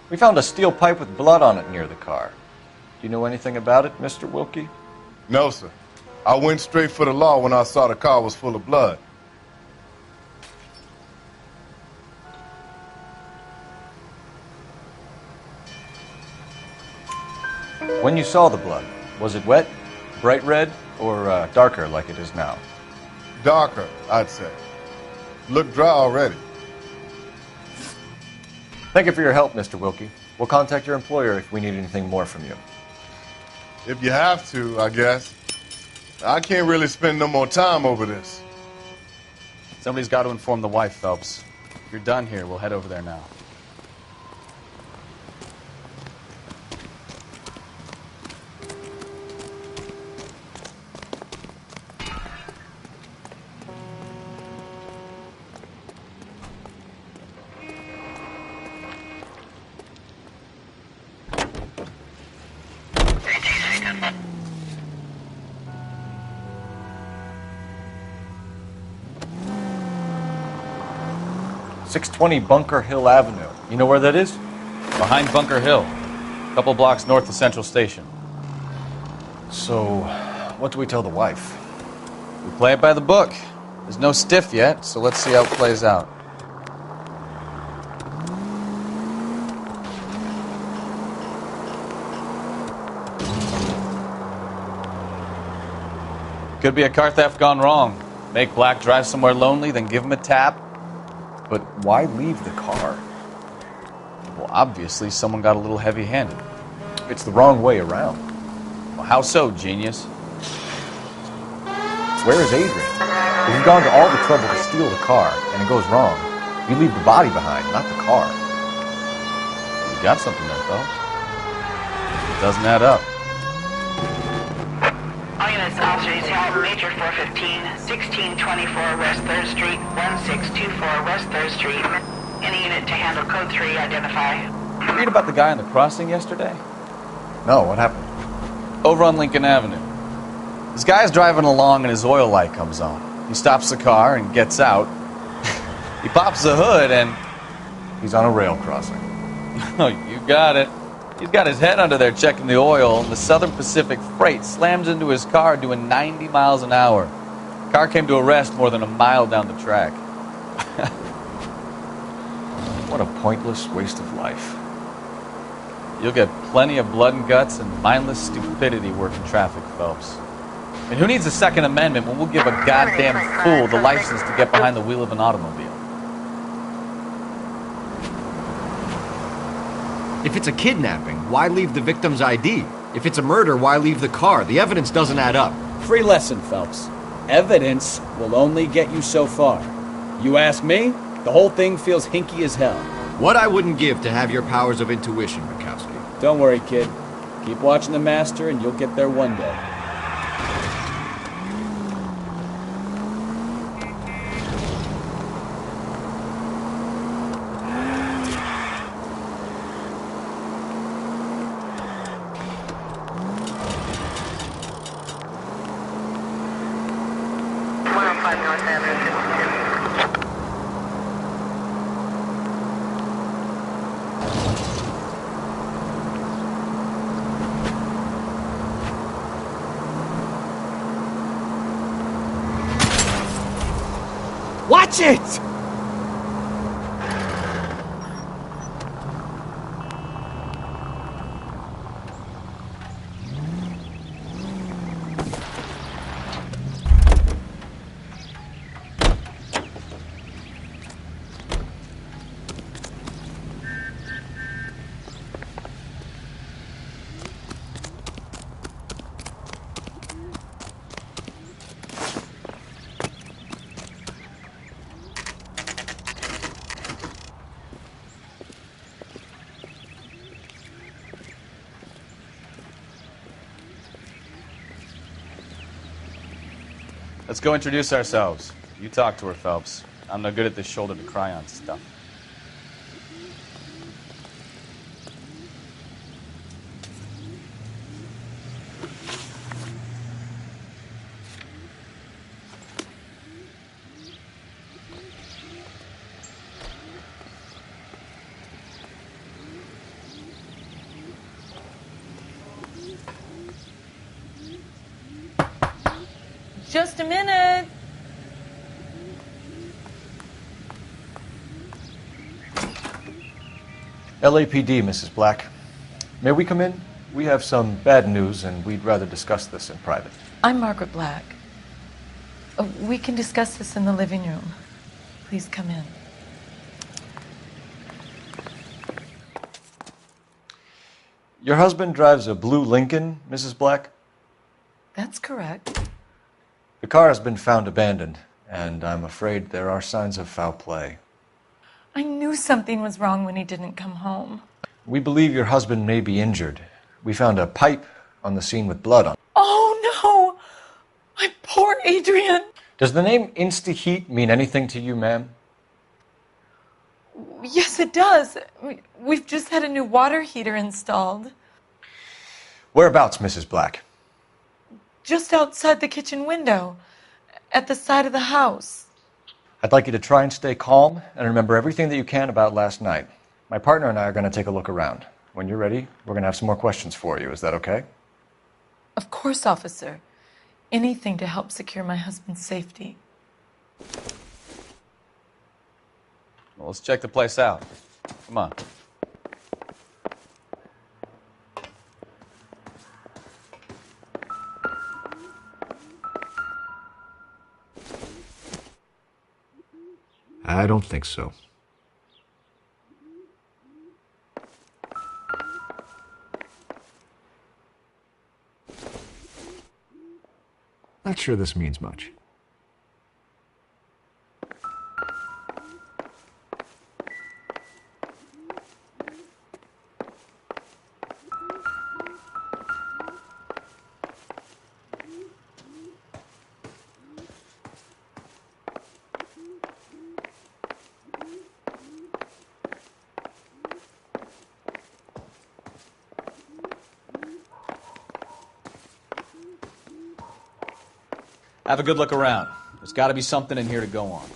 S4: We found a steel pipe with blood on it near the car. Do you know anything about it, Mr. Wilkie?
S8: No, sir. I went straight for the law when I saw the car was full of blood.
S4: When you saw the blood, was it wet, bright red, or darker like it is now?
S8: Darker, I'd say. Looked dry already.
S4: Thank you for your help, Mr. Wilkie. We'll contact your employer if we need anything more from you.
S8: If you have to, I guess. I can't really spend no more time over this.
S5: Somebody's got to inform the wife, Phelps. If you're done here, we'll head over there now.
S4: .620 Bunker Hill Avenue. You know where that is?
S5: Behind Bunker Hill. A couple blocks north of Central Station.
S4: So, what do we tell the wife?
S5: We play it by the book. There's no stiff yet, so let's see how it plays out. Could be a car theft gone wrong. Make Black drive somewhere lonely, then give him a tap.
S4: But why leave the car?
S5: Well, obviously, someone got a little heavy-handed.
S4: It's the wrong way around.
S5: Well, how so, genius?
S4: Where is Adrian? If you've gone to all the trouble to steal the car, and it goes wrong, you leave the body behind, not the car.
S5: You got something there, Phelps. It doesn't add up.
S13: All units, officers, help Major 415, 1624 West 3rd Street, 1624 West 3rd Street. Any unit to handle code 3, identify.
S5: Read about the guy on the crossing yesterday?
S4: No, what happened?
S5: Over on Lincoln Avenue. This guy's driving along and his oil light comes on. He stops the car and gets out. He pops the hood and...
S4: He's on a rail crossing.
S5: Oh, you got it. He's got his head under there checking the oil, and the Southern Pacific Freight slams into his car doing 90 miles an hour. The car came to a rest more than a mile down the track.
S4: What a pointless waste of life.
S5: You'll get plenty of blood and guts and mindless stupidity working traffic, Phelps. And who needs a Second Amendment when we'll give a goddamn fool the license to get behind the wheel of an automobile?
S15: If it's a kidnapping, why leave the victim's ID? If it's a murder, why leave the car? The evidence doesn't add up.
S11: Free lesson, Phelps. Evidence will only get you so far. You ask me, The whole thing feels hinky as hell.
S15: What I wouldn't give to have your powers of intuition, Bukowski.
S11: Don't worry, kid. Keep watching the master and you'll get there one day. Watch it!
S5: Let's go introduce ourselves. You talk to her, Phelps. I'm no good at this shoulder to cry on stuff.
S22: Just a minute.
S4: LAPD, Mrs. Black. May we come in? We have some bad news, and we'd rather discuss this in private.
S22: I'm Margaret Black. We can discuss this in the living room. Please come in.
S4: Your husband drives a blue Lincoln, Mrs. Black?
S22: That's correct.
S4: The car has been found abandoned, and I'm afraid there are signs of foul play.
S22: I knew something was wrong when he didn't come home.
S4: We believe your husband may be injured. We found a pipe on the scene with blood on it.
S22: Oh, no! My poor Adrian!
S4: Does the name Insta-Heat mean anything to you, ma'am?
S22: Yes, it does. We've just had a new water heater installed.
S4: Whereabouts, Mrs. Black?
S22: Just outside the kitchen window, at the side of the house.
S4: I'd like you to try and stay calm and remember everything that you can about last night. My partner and I are going to take a look around. When you're ready, we're going to have some more questions for you. Is that okay?
S22: Of course, officer. Anything to help secure my husband's safety.
S5: Well, let's check the place out. Come on.
S15: I don't think so. Not sure this means much.
S5: Have a good look around. There's got to be something in here to go on.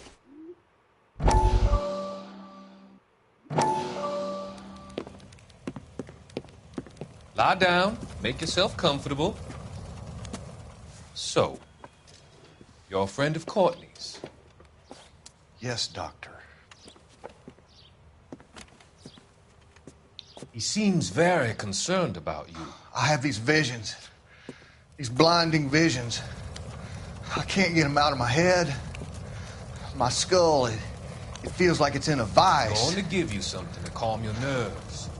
S1: Lie down. Make yourself comfortable. So, you're a friend of Courtney's?
S16: Yes, Doctor.
S1: He seems very concerned about you.
S16: I have these visions. These blinding visions. I can't get them out of my head. My skull, it feels like it's in a vice.
S1: I'm going to give you something to calm your nerves.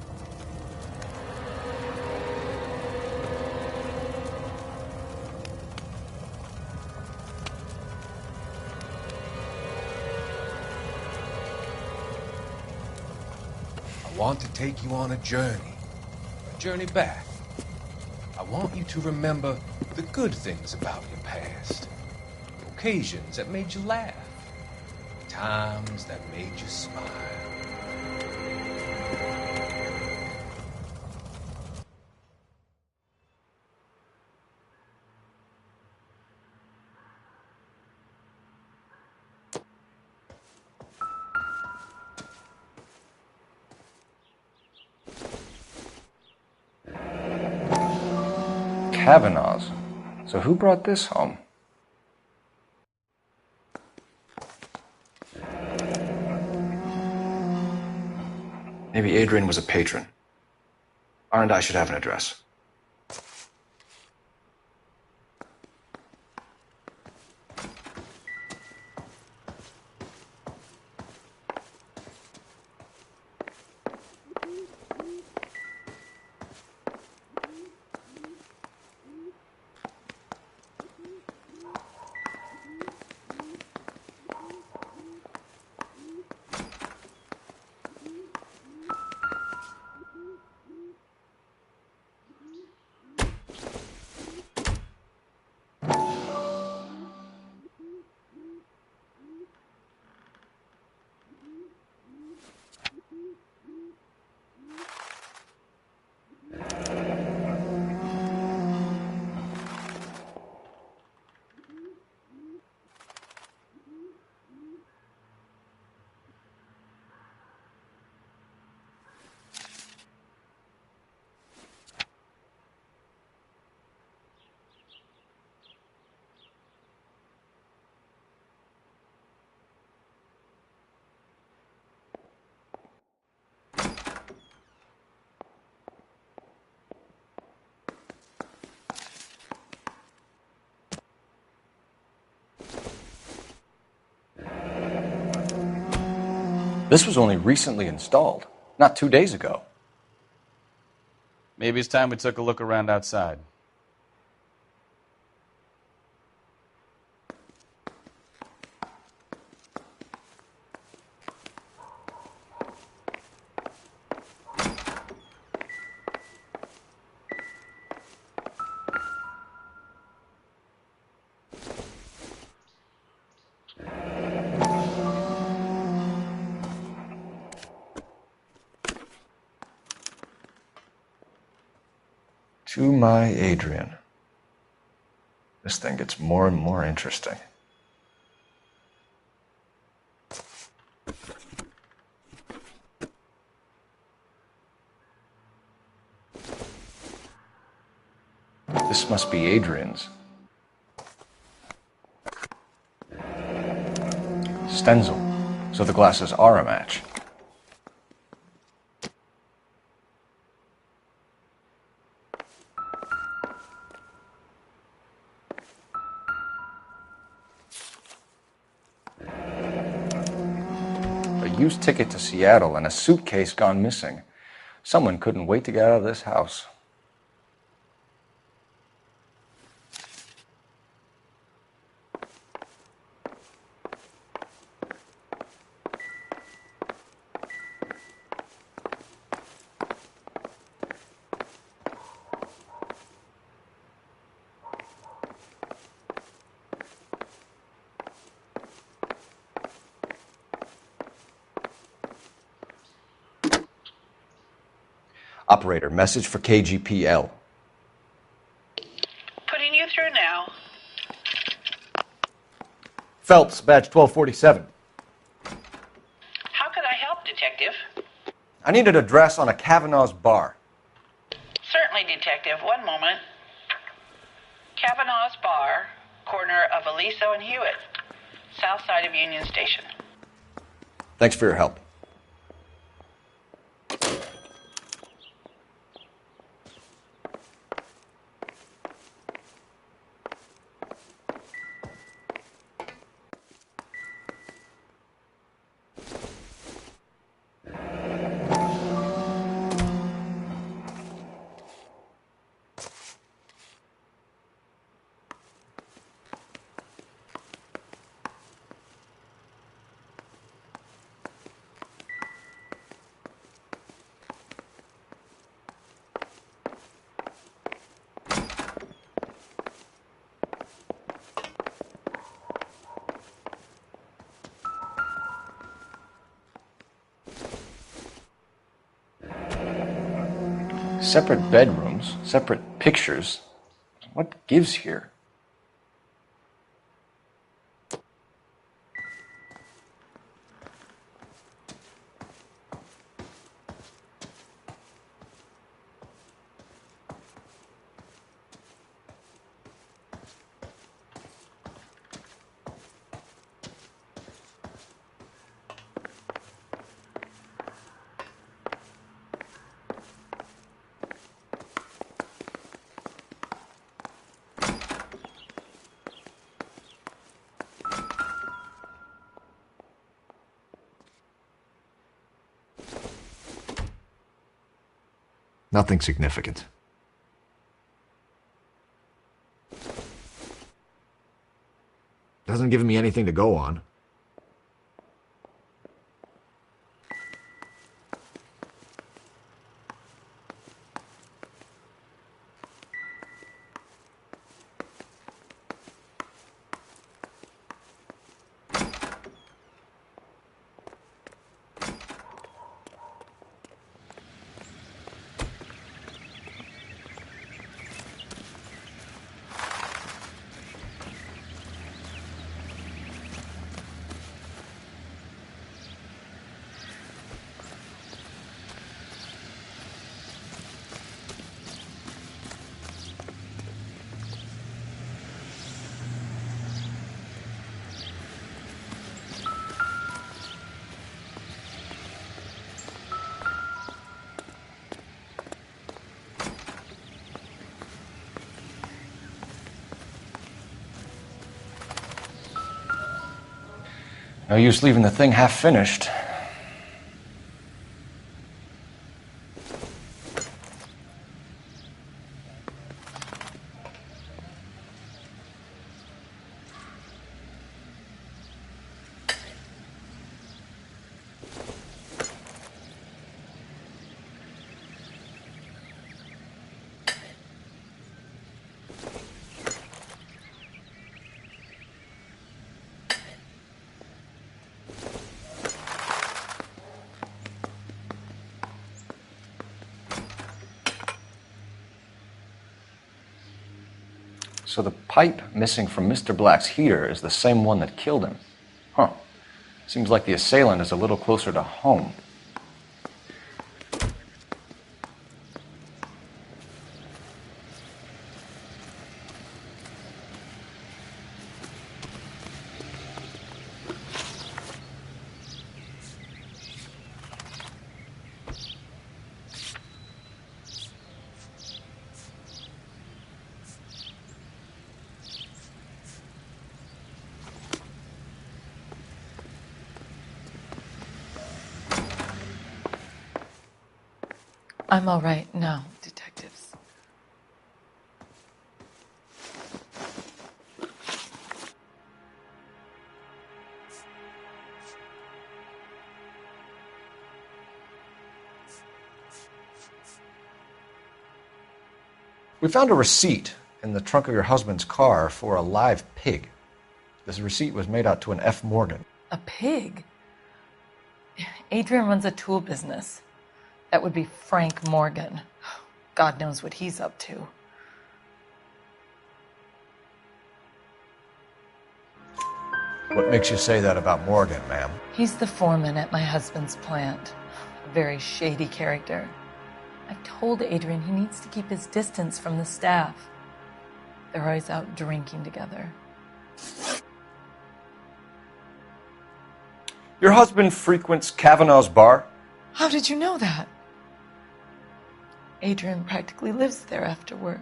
S1: want to take you on a journey back. I want you to remember the good things about your past, occasions that made you laugh, times that made you smile.
S4: Kavanaugh's. So who brought this home? Maybe Adrian was a patron. R&I should have an address. This was only recently installed, not 2 days ago.
S5: Maybe it's time we took a look around outside.
S4: To my Adrian. This thing gets more and more interesting. This must be Adrian's. Stenzel. So the glasses are a match. A used ticket to Seattle and a suitcase gone missing. Someone couldn't wait to get out of this house. Operator, message for KGPL.
S13: Putting you through now.
S4: Phelps, badge 1247.
S13: How could I help, Detective?
S4: I need an address on a Kavanaugh's bar.
S13: Certainly, Detective. One moment. Kavanaugh's Bar, corner of Aliso and Hewitt, south side of Union Station.
S4: Thanks for your help. Separate bedrooms, separate pictures. What gives here?
S15: Nothing significant. Doesn't give me anything to go on.
S4: No use leaving the thing half finished. So the pipe missing from Mr. Black's heater is the same one that killed him. Huh. Seems like the assailant is a little closer to home.
S22: I'm all right now, detectives.
S4: We found a receipt in the trunk of your husband's car for a live pig. This receipt was made out to an F. Morgan.
S22: A pig? Adrian runs a tool business. That would be Frank Morgan. God knows what he's up to.
S4: What makes you say that about Morgan, ma'am?
S22: He's the foreman at my husband's plant. A very shady character. I've told Adrian he needs to keep his distance from the staff. They're always out drinking together.
S4: Your husband frequents Kavanaugh's bar?
S22: How did you know that? Adrian practically lives there after work.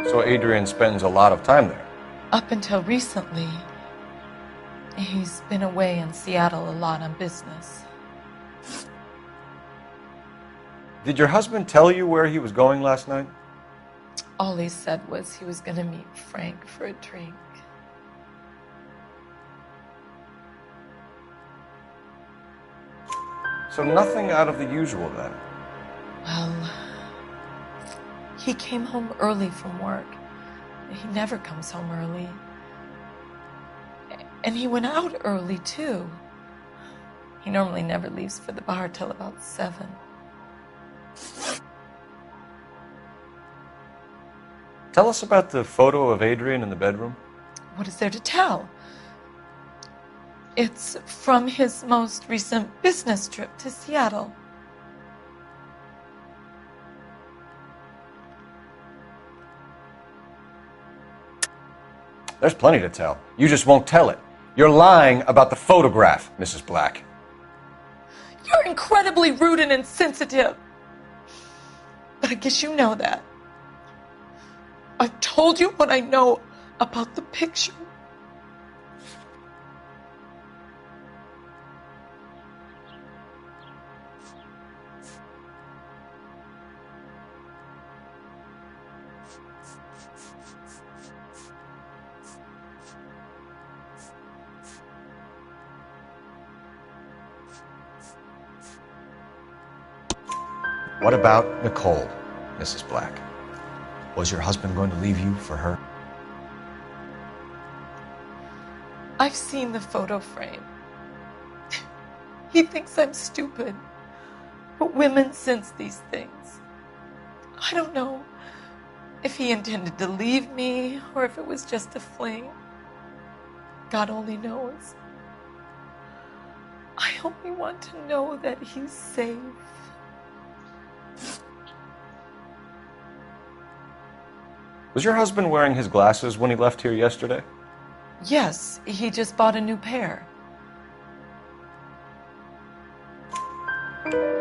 S4: So Adrian spends a lot of time there?
S22: Up until recently, he's been away in Seattle a lot on business.
S4: Did your husband tell you where he was going last night?
S22: All he said was he was going to meet Frank for a drink.
S4: So nothing out of the usual then?
S22: Well, he came home early from work. He never comes home early. And he went out early, too. He normally never leaves for the bar till about 7.
S4: Tell us about the photo of Adrian in the bedroom.
S22: What is there to tell? It's from his most recent business trip to Seattle.
S4: There's plenty to tell. You just won't tell it. You're lying about the photograph, Mrs. Black.
S22: You're incredibly rude and insensitive. But I guess you know that. I've told you what I know about the picture.
S4: What about Nicole, Mrs. Black? Was your husband going to leave you for her?
S22: I've seen the photo frame. He thinks I'm stupid. But women sense these things. I don't know if he intended to leave me or if it was just a fling. God only knows. I only want to know that he's safe.
S4: Was your husband wearing his glasses when he left here yesterday?
S22: Yes, he just bought a new pair.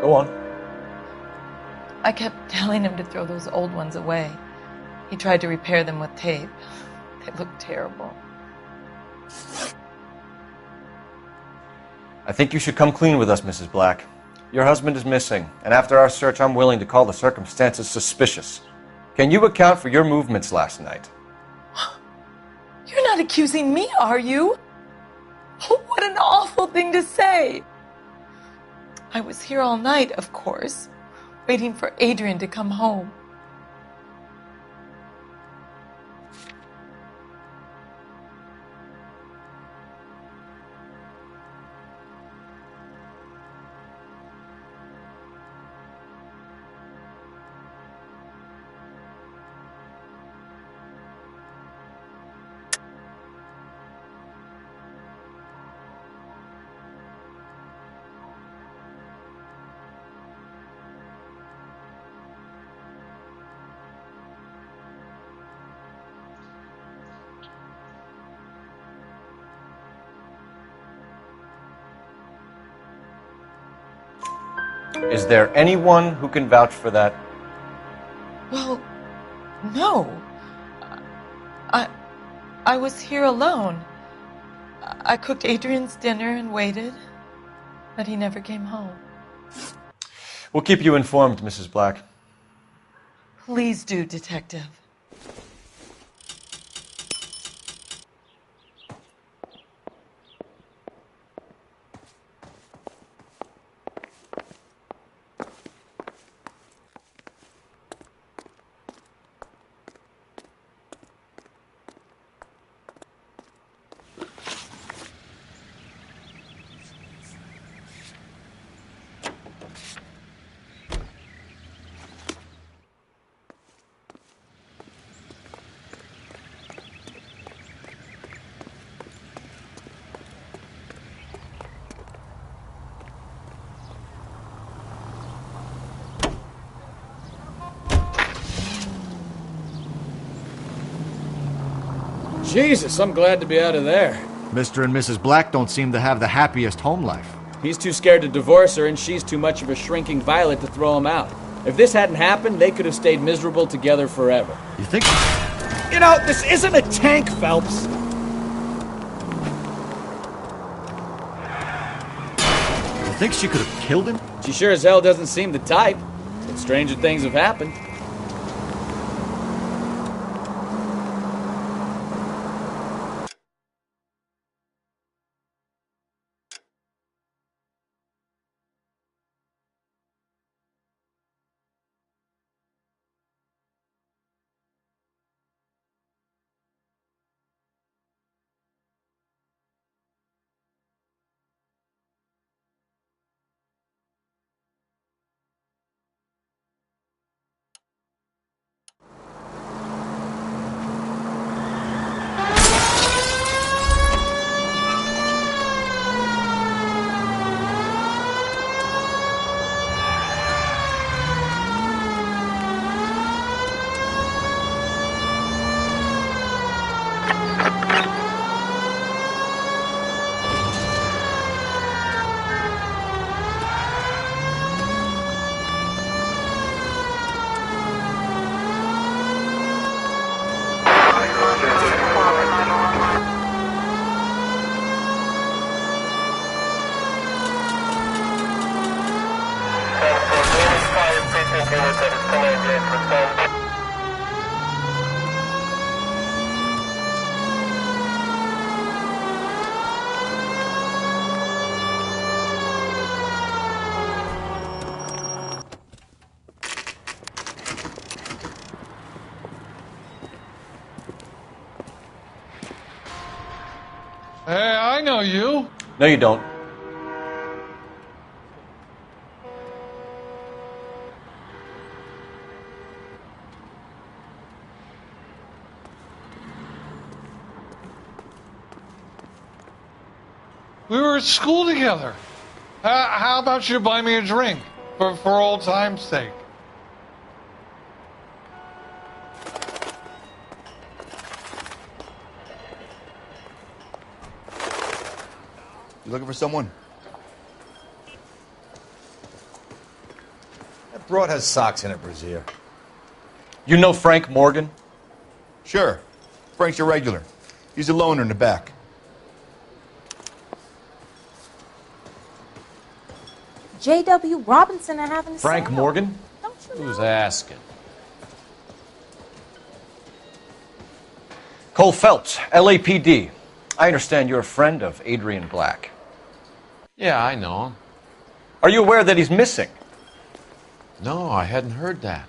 S4: Go on.
S22: I kept telling him to throw those old ones away. He tried to repair them with tape. They looked terrible.
S4: I think you should come clean with us, Mrs. Black. Your husband is missing, and after our search, I'm willing to call the circumstances suspicious. Can you account for your movements last night?
S22: You're not accusing me, are you? Oh, what an awful thing to say. I was here all night, of course, waiting for Adrian to come home.
S4: Is there anyone who can vouch for that?
S22: Well, no. I was here alone. I cooked Adrian's dinner and waited, but he never came home.
S4: We'll keep you informed, Mrs. Black.
S22: Please do, Detective.
S5: Jesus, I'm glad to be out of there.
S15: Mr. and Mrs. Black don't seem to have the happiest home life.
S5: He's too scared to divorce her, and she's too much of a shrinking violet to throw him out. If this hadn't happened, they could have stayed miserable together forever.
S15: You think?
S5: You know, this isn't a tank, Phelps.
S15: You think she could have killed him?
S5: She sure as hell doesn't seem the type. But stranger things have happened.
S14: Hey, I know you.
S4: No, you don't.
S14: We were at school together. How about you buy me a drink for old time's sake?
S16: You looking for someone?
S15: That broad has socks in it, Brazier.
S4: You know Frank Morgan?
S16: Sure. Frank's your regular. He's a loner in the back.
S17: J.W. Robinson are having a
S4: Frank
S17: sale.
S4: Morgan?
S17: Don't you know?
S5: Who's asking?
S4: Cole Phelps, LAPD. I understand you're a friend of Adrian Black.
S6: Yeah, I know him.
S4: Are you aware that he's missing?
S6: No, I hadn't heard that.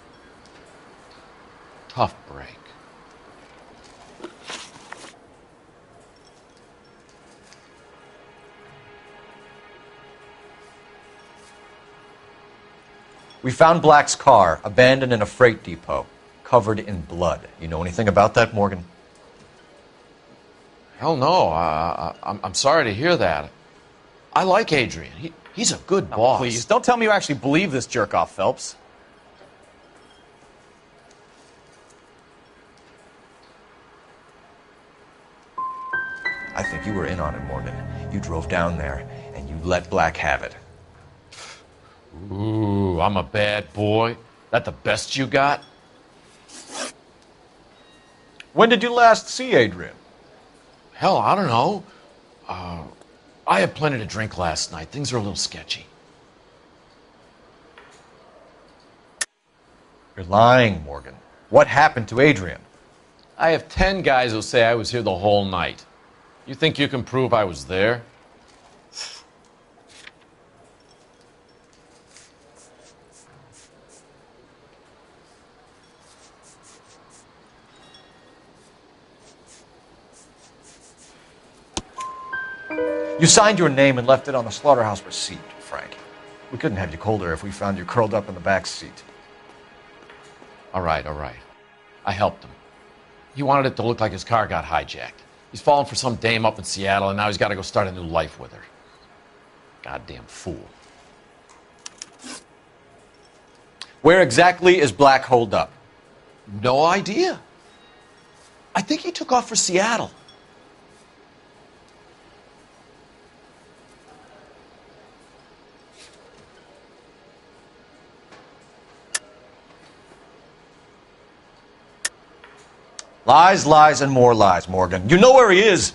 S6: Tough break.
S4: We found Black's car abandoned in a freight depot, covered in blood. You know anything about that, Morgan?
S6: Hell no. I'm sorry to hear that. I like Adrian. He's a good boss.
S5: Please, don't tell me you actually believe this jerk-off, Phelps.
S4: I think you were in on it, Morgan. You drove down there, and you let Black have it.
S6: Ooh, I'm a bad boy. That the best you got?
S4: When did you last see Adrian?
S6: Hell, I don't know. I had plenty to drink last night. Things are a little sketchy.
S4: You're lying, Morgan. What happened to Adrian?
S6: I have 10 guys who say I was here the whole night. You think you can prove I was there?
S4: You signed your name and left it on the slaughterhouse receipt, Frank. We couldn't have you colder if we found you curled up in the back seat.
S6: All right. I helped him. He wanted it to look like his car got hijacked. He's fallen for some dame up in Seattle, and now he's got to go start a new life with her. Goddamn fool.
S4: Where exactly is Black holed up?
S6: No idea. I think he took off for Seattle.
S4: Lies, lies, and more lies, Morgan. You know where he is.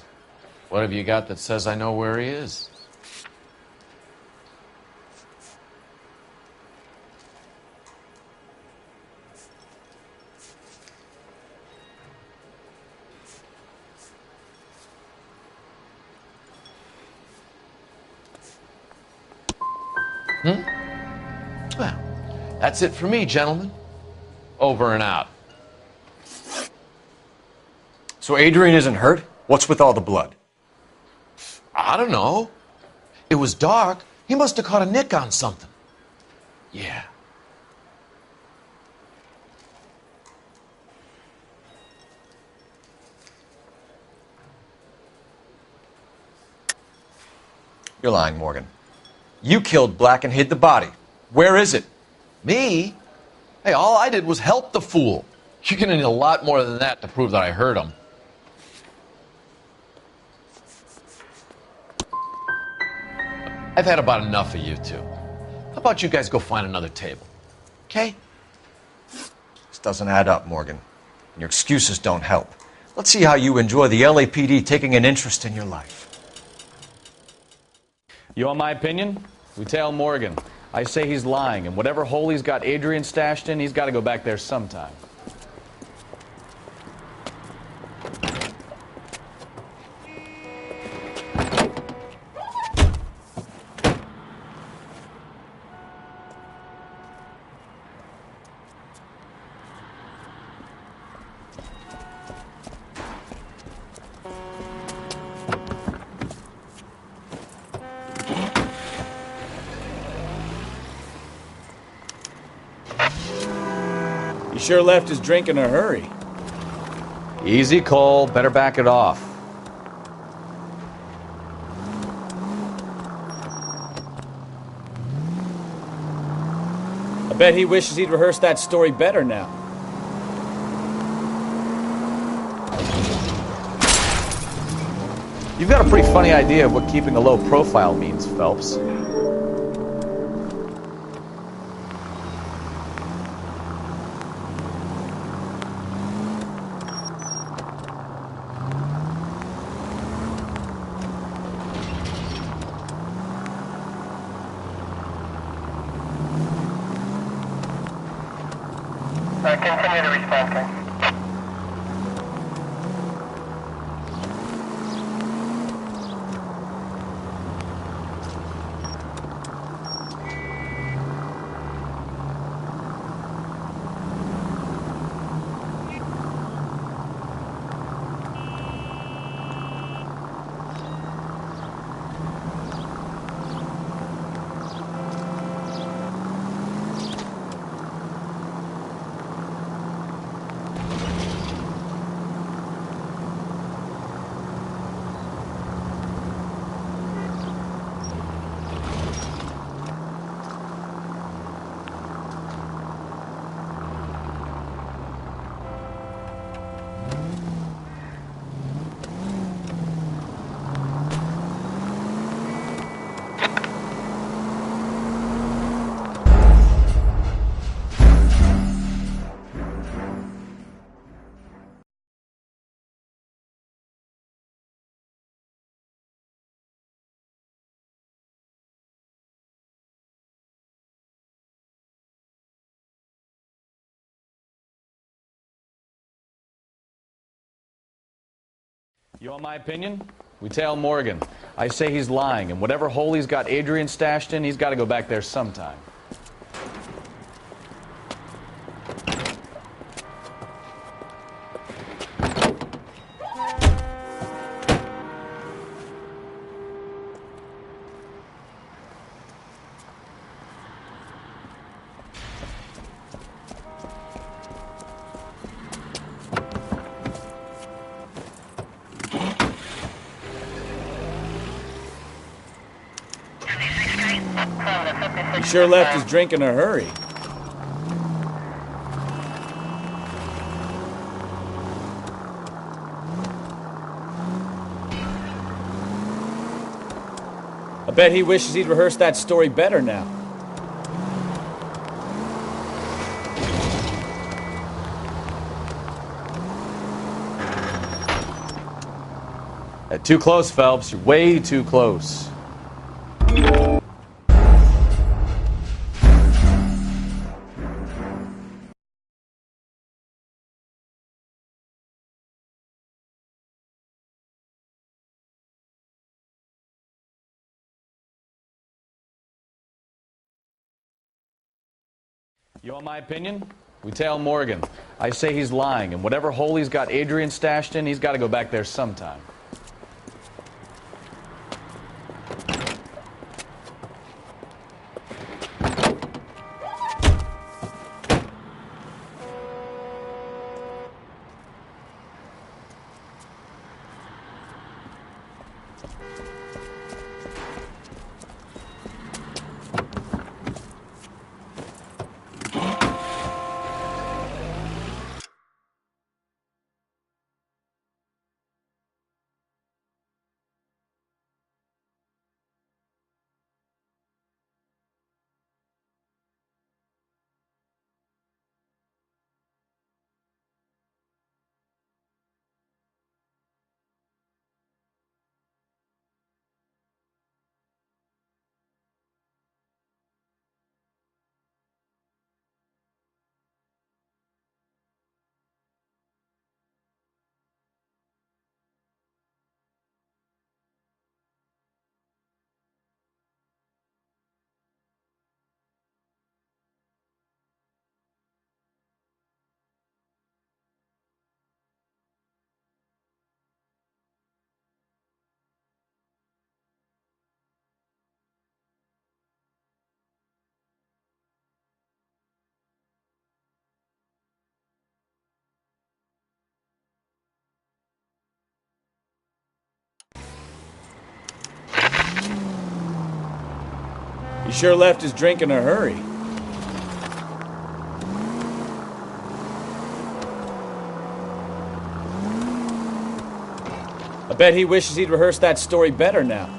S6: What have you got that says I know where he is? Well, that's it for me, gentlemen. Over and out.
S4: So Adrian isn't hurt? What's with all the blood?
S6: I don't know. It was dark. He must have caught a nick on something. Yeah.
S4: You're lying, Morgan. You killed Black and hid the body. Where is it?
S6: Me? Hey, all I did was help the fool. You're gonna need a lot more than that to prove that I hurt him. I've had about enough of you two. How about you guys go find another table? Okay?
S4: This doesn't add up, Morgan. And your excuses don't help. Let's see how you enjoy the LAPD taking an interest in your life.
S5: You want my opinion? We tail Morgan. I say he's lying, and whatever hole he's got Adrian stashed in, he's got to go back there sometime.
S21: He sure left his drink in a hurry.
S5: Easy, Cole. Better back it off.
S21: I bet he wishes he'd rehearsed that story better now.
S5: You've got a pretty funny idea of what keeping a low profile means, Phelps.
S2: Continue to respond, King.
S5: You want my opinion? We tail Morgan. I say he's lying, and whatever hole he's got Adrian stashed in, he's got to go back there sometime.
S21: He sure left his drink in a hurry. I bet he wishes he'd rehearsed that story better now.
S5: Too close, Phelps. You're way too close. You want my opinion? We tail Morgan. I say he's lying, and whatever hole he's got Adrian stashed in, he's got to go back there sometime.
S21: He sure left his drink in a hurry. I bet he wishes he'd rehearsed that story better now.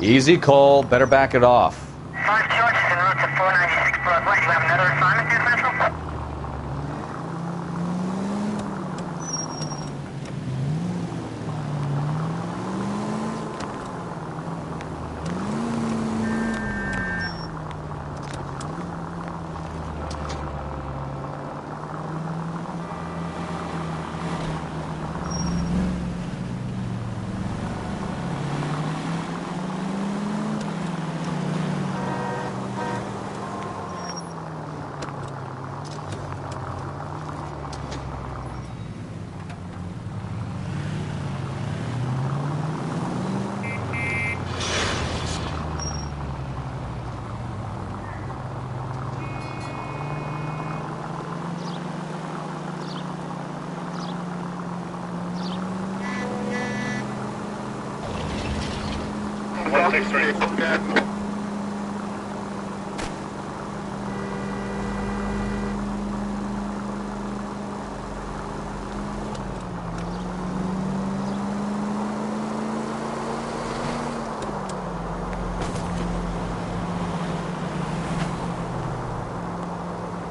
S5: Easy, Cole. Better back it off.
S13: 5 charges en route to 496 Broadway. You have another assignment here, Central?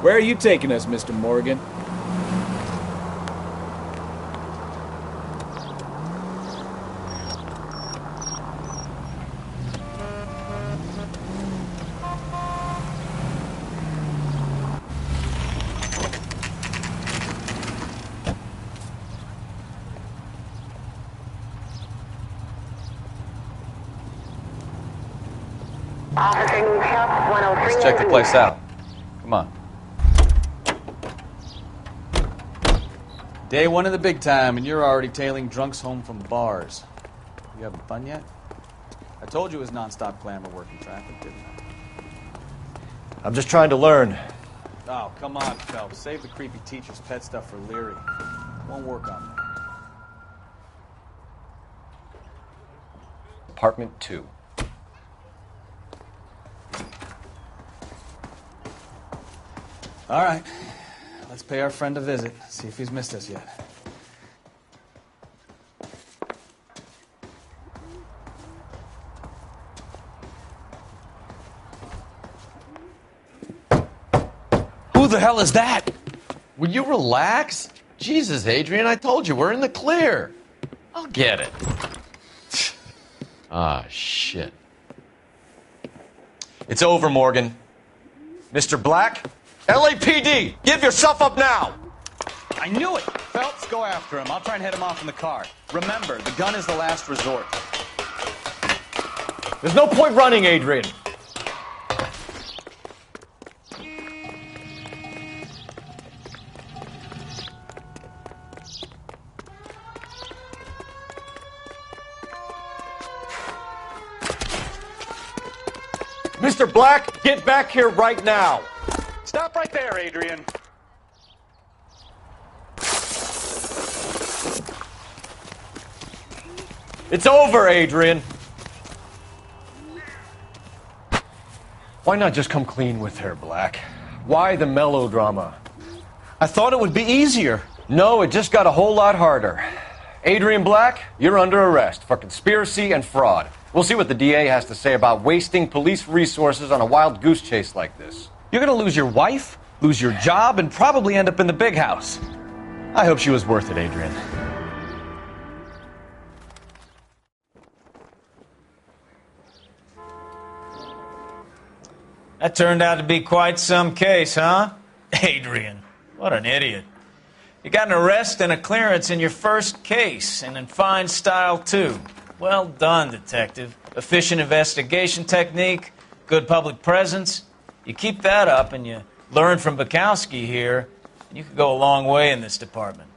S21: Where are you taking us, Mr. Morgan?
S5: Let's check the place out. Come on. Day one of the big time, and you're already tailing drunks home from bars. You having fun yet? I told you it was non-stop glamour working traffic, didn't I?
S15: I'm just trying to learn.
S5: Oh, come on, Phelps. Save the creepy teacher's pet stuff for Leary. Won't work on me.
S4: Apartment 2.
S5: All right. Let's pay our friend a visit. See if he's missed us yet.
S6: Who the hell is that? Will you relax? Jesus, Adrian, I told you, we're in the clear. I'll get it. Ah, shit.
S9: It's over, Morgan. Mr. Black, LAPD, give yourself up now!
S5: I knew it! Phelps, go after him. I'll try and head him off in the car. Remember, the gun is the last resort.
S9: There's no point running, Adrian. Mr. Black, get back here right now.
S5: Stop right there, Adrian.
S9: It's over, Adrian. Why not just come clean with her, Black? Why the melodrama? I thought it would be easier. No, it just got a whole lot harder. Adrian Black, you're under arrest for conspiracy and fraud. We'll see what the DA has to say about wasting police resources on a wild goose chase like this.
S5: You're gonna lose your wife, lose your job, and probably end up in the big house. I hope she was worth it, Adrian.
S21: That turned out to be quite some case, huh? Adrian, what an idiot. You got an arrest and a clearance in your first case, and in fine style, too. Well done, detective. Efficient investigation technique, good public presence. You keep that up and you learn from Bukowski here, You could go a long way in this department.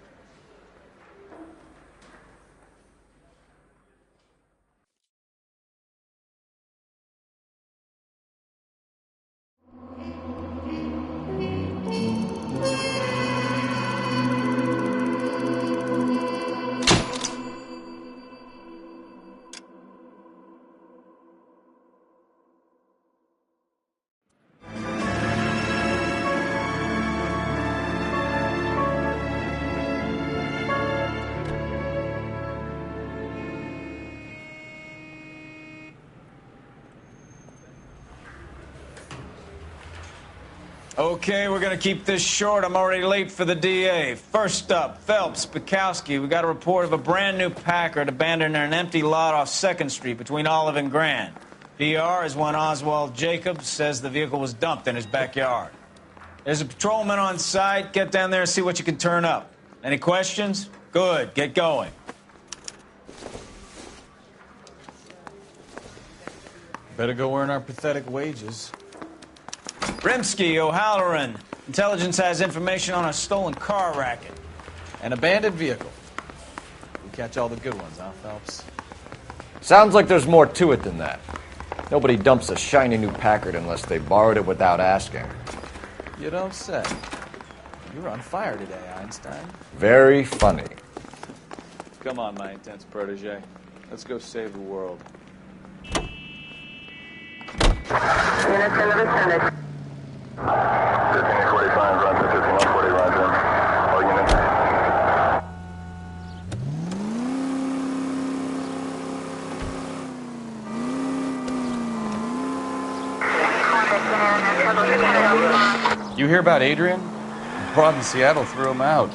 S21: Okay, we're gonna keep this short. I'm already late for the DA. First up, Phelps, Bukowski. We got a report of a brand new Packard abandoned in an empty lot off 2nd Street between Olive and Grand. PR is when Oswald Jacobs says the vehicle was dumped in his backyard. There's a patrolman on site. Get down there and see what you can turn up. Any questions? Good, get going.
S5: Better go earn our pathetic wages.
S21: Rimsky, O'Halloran. Intelligence has information on a stolen car racket.
S5: An abandoned vehicle. We catch all the good ones, huh, Phelps?
S4: Sounds like there's more to it than that. Nobody dumps a shiny new Packard unless they borrowed it without asking.
S5: You don't say. You're on fire today, Einstein.
S4: Very funny.
S5: Come on, my intense protege. Let's go save the world.
S13: Units in the vicinity.
S2: 1545, run to 5140, roger. All units.
S5: You hear about Adrian? Broad in Seattle threw him out.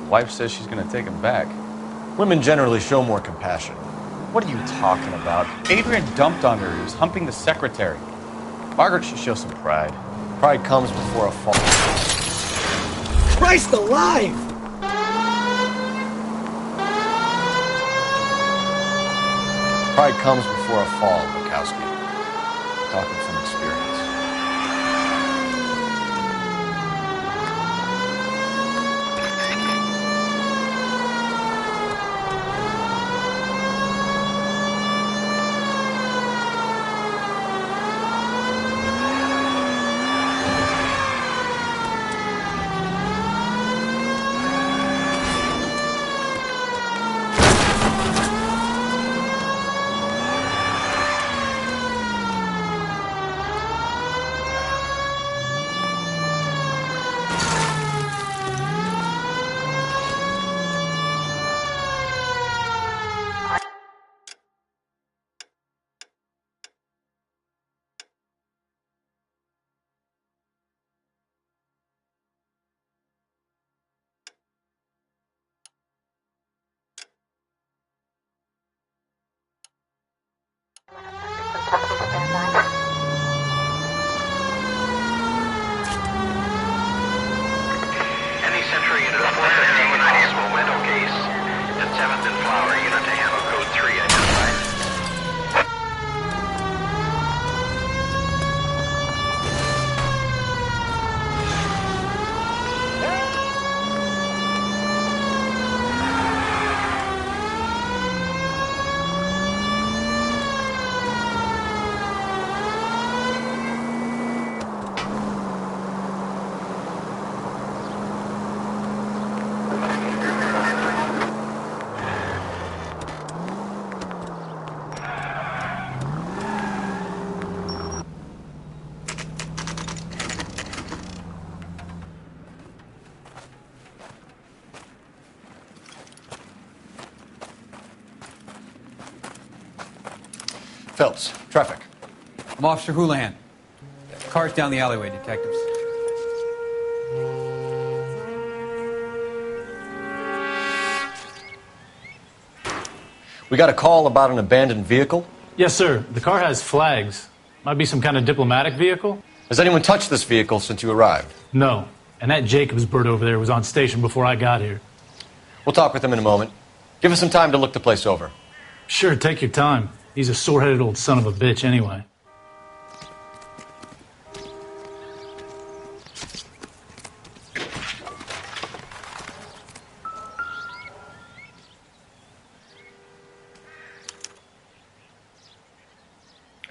S5: Wife says she's going to take him back.
S4: Women generally show more compassion.
S5: What are you talking about? Adrian dumped on her. He was humping the secretary. Margaret should show some pride.
S4: Pride comes before a fall.
S18: Christ alive!
S4: Pride comes before a fall, Bukowski. Talking from experience.
S2: Any Century unit of 415 Oswald window case at 7th and Flower unit to handle code 3 identified.
S4: Phelps, traffic.
S19: I'm Officer Houlihan. Car's down the alleyway, detectives.
S4: We got a call about an abandoned vehicle?
S20: Yes, sir. The car has flags. Might be some kind of diplomatic vehicle.
S4: Has anyone touched this vehicle since you arrived?
S20: No. And that Jacobs bird over there was on station before I got here.
S4: We'll talk with him in a moment. Give us some time to look the place over.
S20: Sure, take your time. He's a sore-headed old son of a bitch anyway.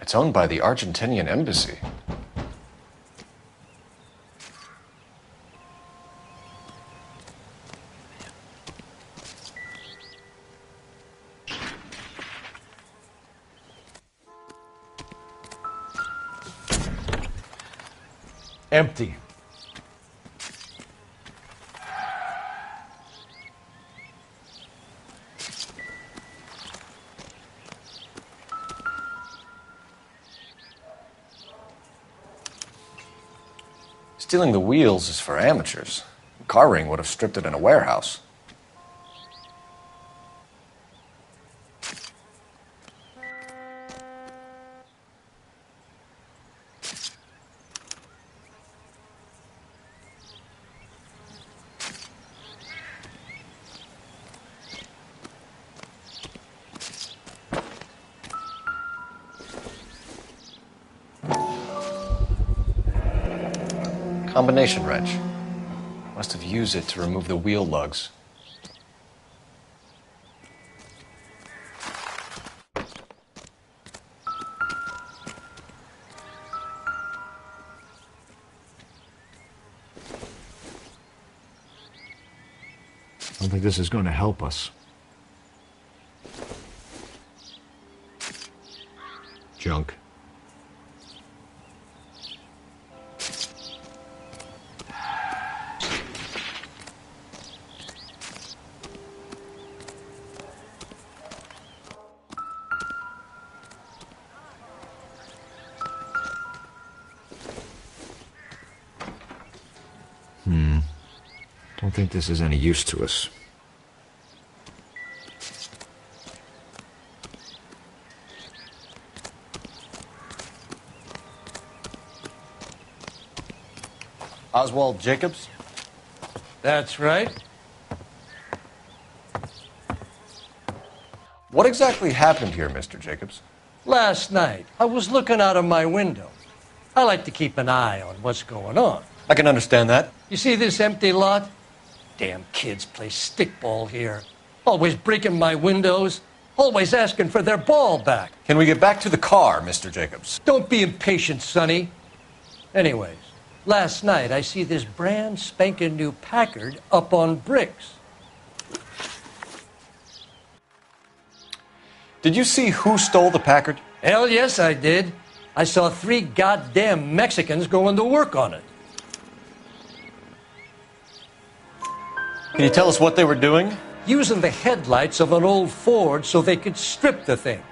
S4: It's owned by the Argentinian embassy.
S3: Empty.
S4: Stealing the wheels is for amateurs. Car ring would have stripped it in a warehouse. Combination wrench. Must have used it to remove the wheel lugs.
S15: I don't think this is going to help us. Junk. Don't think this is any use to us.
S4: Oswald Jacobs?
S3: That's right.
S4: What exactly happened here, Mr. Jacobs?
S3: Last night, I was looking out of my window. I like to keep an eye on what's going on.
S4: I can understand that.
S3: You see this empty lot? Damn kids play stickball here. Always breaking my windows. Always asking for their ball back.
S4: Can we get back to the car, Mr. Jacobs?
S3: Don't be impatient, Sonny. Anyways, last night I see this brand spanking new Packard up on bricks.
S4: Did you see who stole the Packard?
S3: Hell yes, I did. I saw 3 goddamn Mexicans going to work on it.
S4: Can you tell us what they were doing?
S3: Using the headlights of an old Ford so they could strip the thing.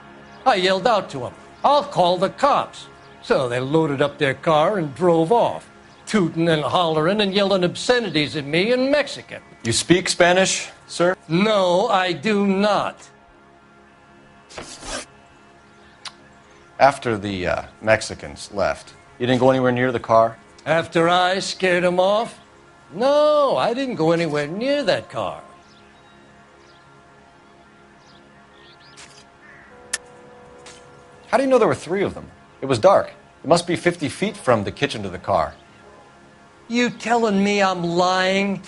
S3: I yelled out to them, "I'll call the cops." So they loaded up their car and drove off, tooting and hollering and yelling obscenities at me in Mexican.
S4: You speak Spanish, sir?
S3: No, I do not.
S4: After the Mexicans left, you didn't go anywhere near the car?
S3: After I scared them off? No, I didn't go anywhere near that car.
S4: How do you know there were 3 of them? It was dark. It must be 50 feet from the kitchen to the car.
S3: You telling me I'm lying?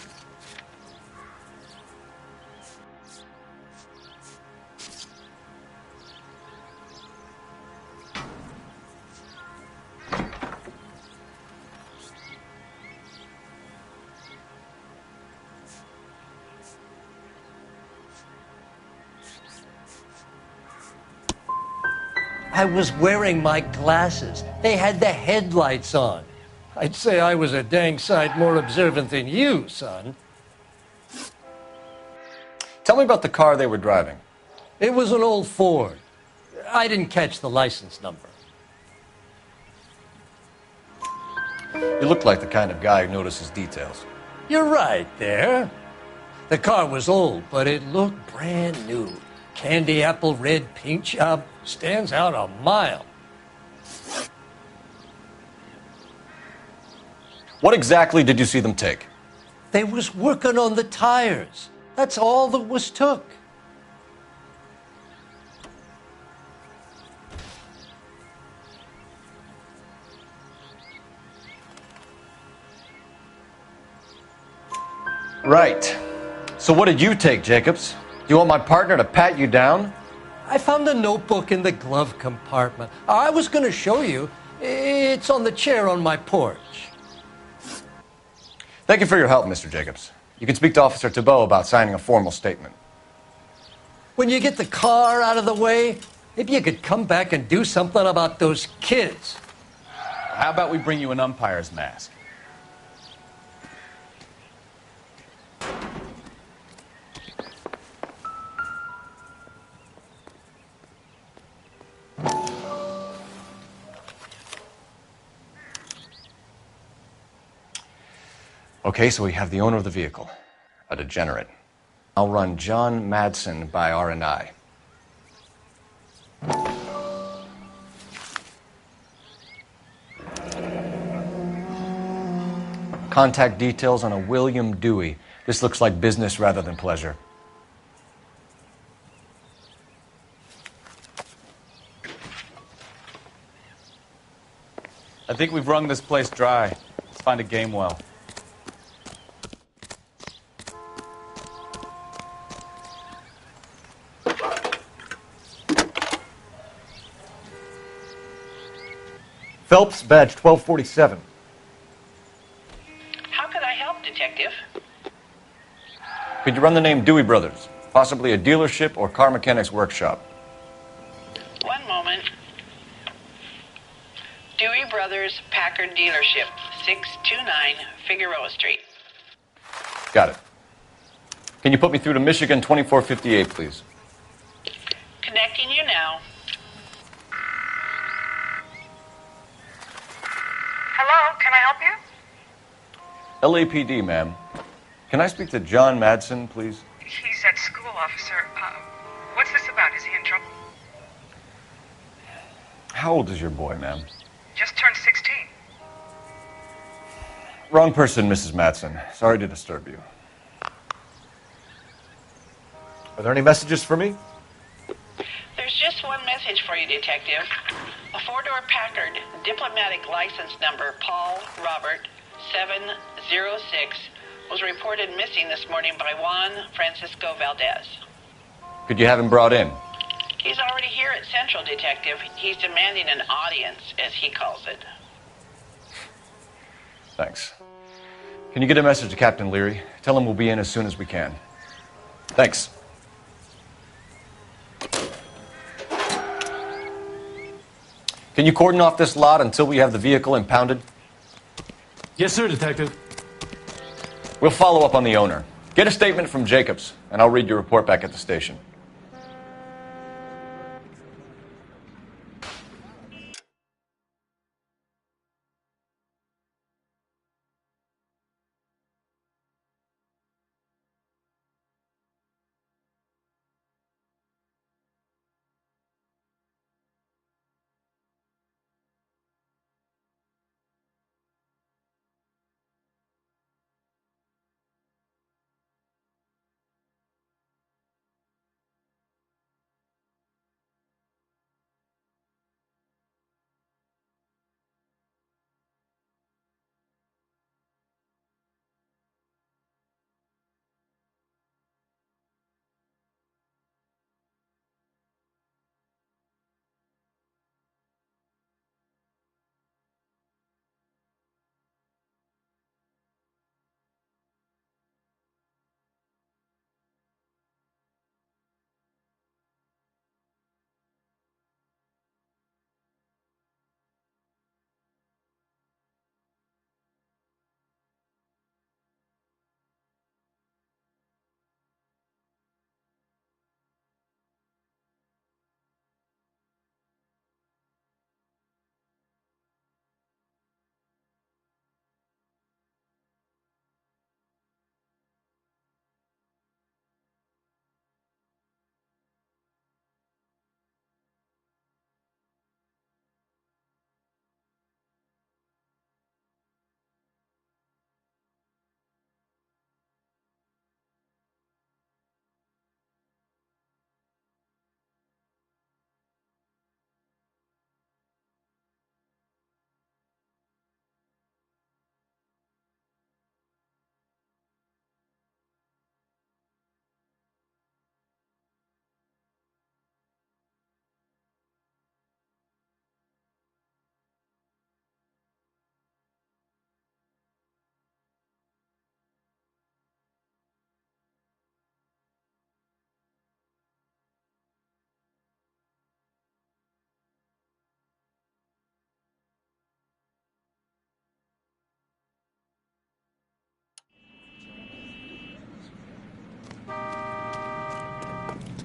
S3: I was wearing my glasses. They had the headlights on. I'd say I was a dang sight more observant than you, son.
S4: Tell me about the car they were driving.
S3: It was an old Ford. I didn't catch the license number.
S4: You look like the kind of guy who notices details.
S3: You're right there. The car was old, but it looked brand new. Candy apple red paint job stands out a mile.
S4: What exactly did you see them take?
S3: They was working on the tires. That's all that was took.
S4: Right. So what did you take, Jacobs? Do you want my partner to pat you down?
S3: I found a notebook in the glove compartment. I was going to show you. It's on the chair on my porch.
S4: Thank you for your help, Mr. Jacobs. You can speak to Officer Thibault about signing a formal statement.
S3: When you get the car out of the way, maybe you could come back and do something about those kids.
S5: How about we bring you an umpire's mask?
S4: Okay, so we have the owner of the vehicle, a degenerate. I'll run John Madsen by R&I. Contact details on a William Dewey. This looks like business rather than pleasure.
S5: I think we've wrung this place dry. Let's find a game well.
S15: Phelps, badge 1247.
S13: How could I help, Detective?
S4: Could you run the name Dewey Brothers? Possibly a dealership or car mechanics workshop.
S13: One moment. Dewey Brothers Packard Dealership, 629 Figueroa Street.
S4: Got it. Can you put me through to Michigan 2458, please?
S13: Connecting you now.
S7: Hello, can I help you?
S4: LAPD, ma'am. Can I speak to John Madsen, please?
S7: He's at school, officer. What's this about? Is he in trouble?
S4: How old is your boy, ma'am?
S7: Just turned 16.
S4: Wrong person, Mrs. Madsen. Sorry to disturb you.
S15: Are there any messages for me?
S13: There's just one message for you, Detective. A four-door Packard, diplomatic license number Paul Robert 706, was reported missing this morning by Juan Francisco Valdez.
S4: Could you have him brought in?
S13: He's already here at Central, Detective. He's demanding an audience, as he calls it.
S4: Thanks. Can you get a message to Captain Leary? Tell him we'll be in as soon as we can. Thanks. Can you cordon off this lot until we have the vehicle impounded?
S20: Yes, sir, Detective.
S4: We'll follow up on the owner. Get a statement from Jacobs, and I'll read your report back at the station.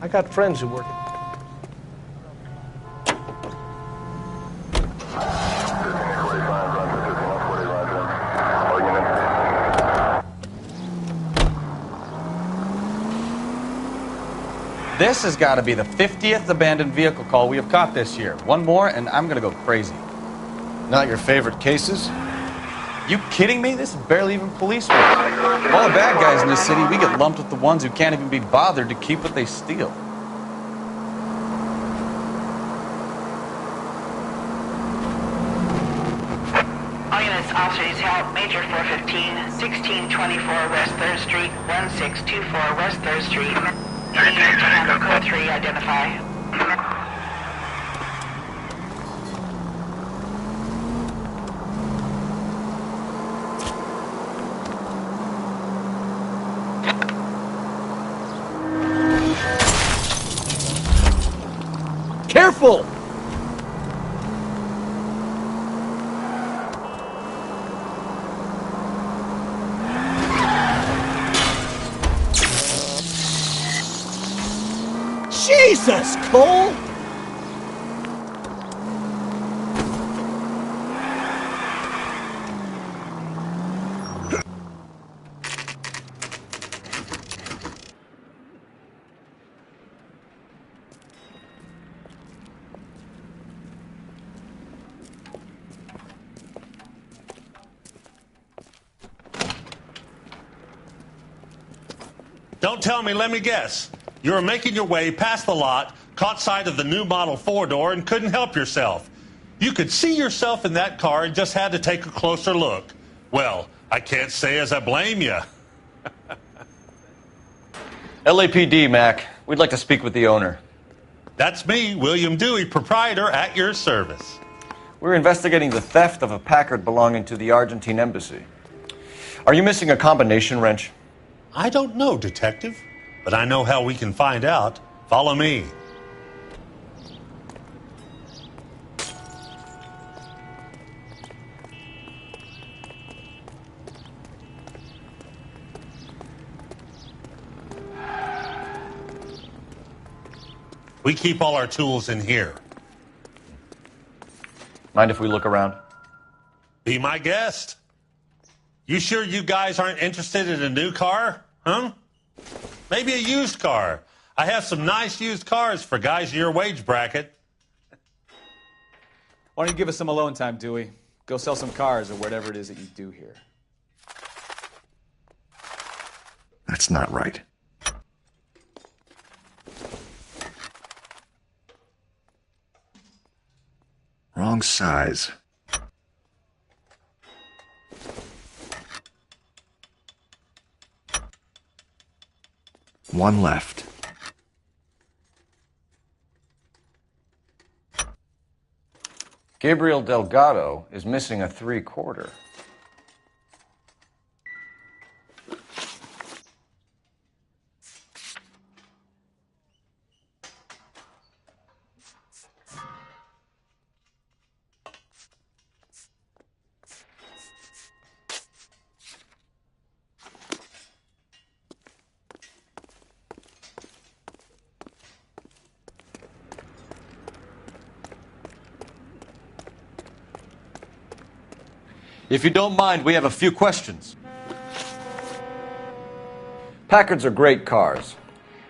S3: I got friends who work it.
S5: This has got to be the 50th abandoned vehicle call we have caught this year. One more, and I'm going to go crazy.
S4: Not your favorite cases?
S5: You kidding me? This is barely even police work. Of all the bad guys in this city, we get lumped with the ones who can't even be bothered to keep what they steal.
S13: All units, officers help. Major 415, 1624 West 3rd Street, 1624 West 3rd Street. Any unit to handle code 3, identify.
S3: Careful! Jesus, Cole!
S12: Don't tell me, let me guess. You were making your way past the lot, caught sight of the new model 4-door, and couldn't help yourself. You could see yourself in that car and just had to take a closer look. Well, I can't say as I blame you.
S4: LAPD, Mac. We'd like to speak with the owner.
S12: That's me, William Dewey, proprietor, at your service.
S4: We're investigating the theft of a Packard belonging to the Argentine embassy. Are you missing a combination wrench?
S12: I don't know, Detective, but I know how we can find out. Follow me. We keep all our tools in here.
S4: Mind if we look around?
S12: Be my guest. You sure you guys aren't interested in a new car? Huh? Maybe a used car. I have some nice used cars for guys in your wage bracket.
S5: Why don't you give us some alone time, Dewey? Go sell some cars or whatever it is that you do here.
S15: That's not right. Wrong size. One left.
S4: Gabriel Delgado is missing a 3/4. If you don't mind, we have a few questions. Packards are great cars,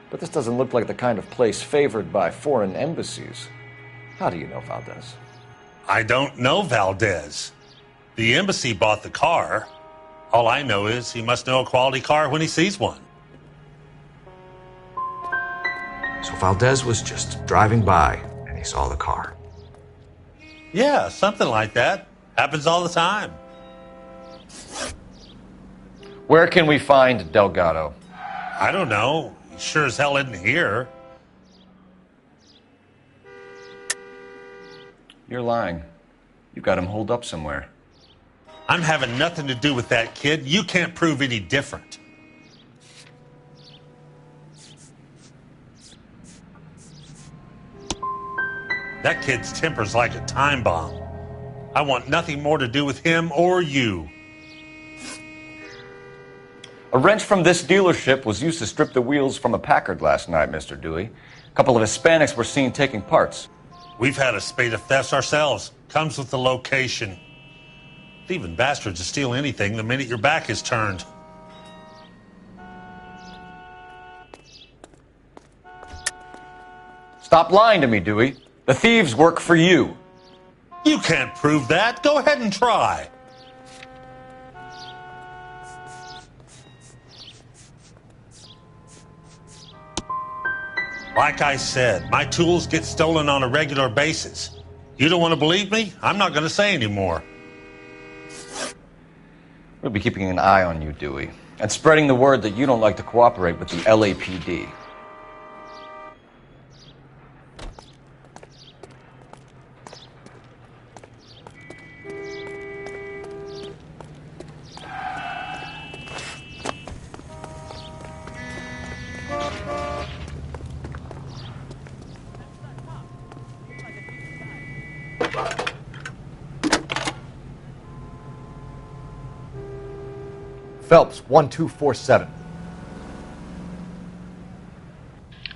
S4: but this doesn't look like the kind of place favored by foreign embassies. How do you know Valdez?
S12: I don't know Valdez. The embassy bought the car. All I know is he must know a quality car when he sees one.
S15: So Valdez was just driving by and he saw the car.
S12: Yeah, something like that. Happens all the time.
S4: Where can we find Delgado?
S12: I don't know. He sure as hell isn't here.
S4: You're lying. You've got him holed up somewhere.
S12: I'm having nothing to do with that kid. You can't prove any different. That kid's temper's like a time bomb. I want nothing more to do with him or you.
S4: A wrench from this dealership was used to strip the wheels from a Packard last night, Mr. Dewey. A couple of Hispanics were seen taking parts.
S12: We've had a spate of thefts ourselves. Comes with the location. Thieving bastards to steal anything the minute your back is turned.
S4: Stop lying to me, Dewey. The thieves work for you.
S12: You can't prove that. Go ahead and try. Like I said, my tools get stolen on a regular basis. You don't want to believe me? I'm not going to say anymore.
S4: We'll be keeping an eye on you, Dewey, and spreading the word that you don't like to cooperate with the LAPD.
S15: Phelps, 1247.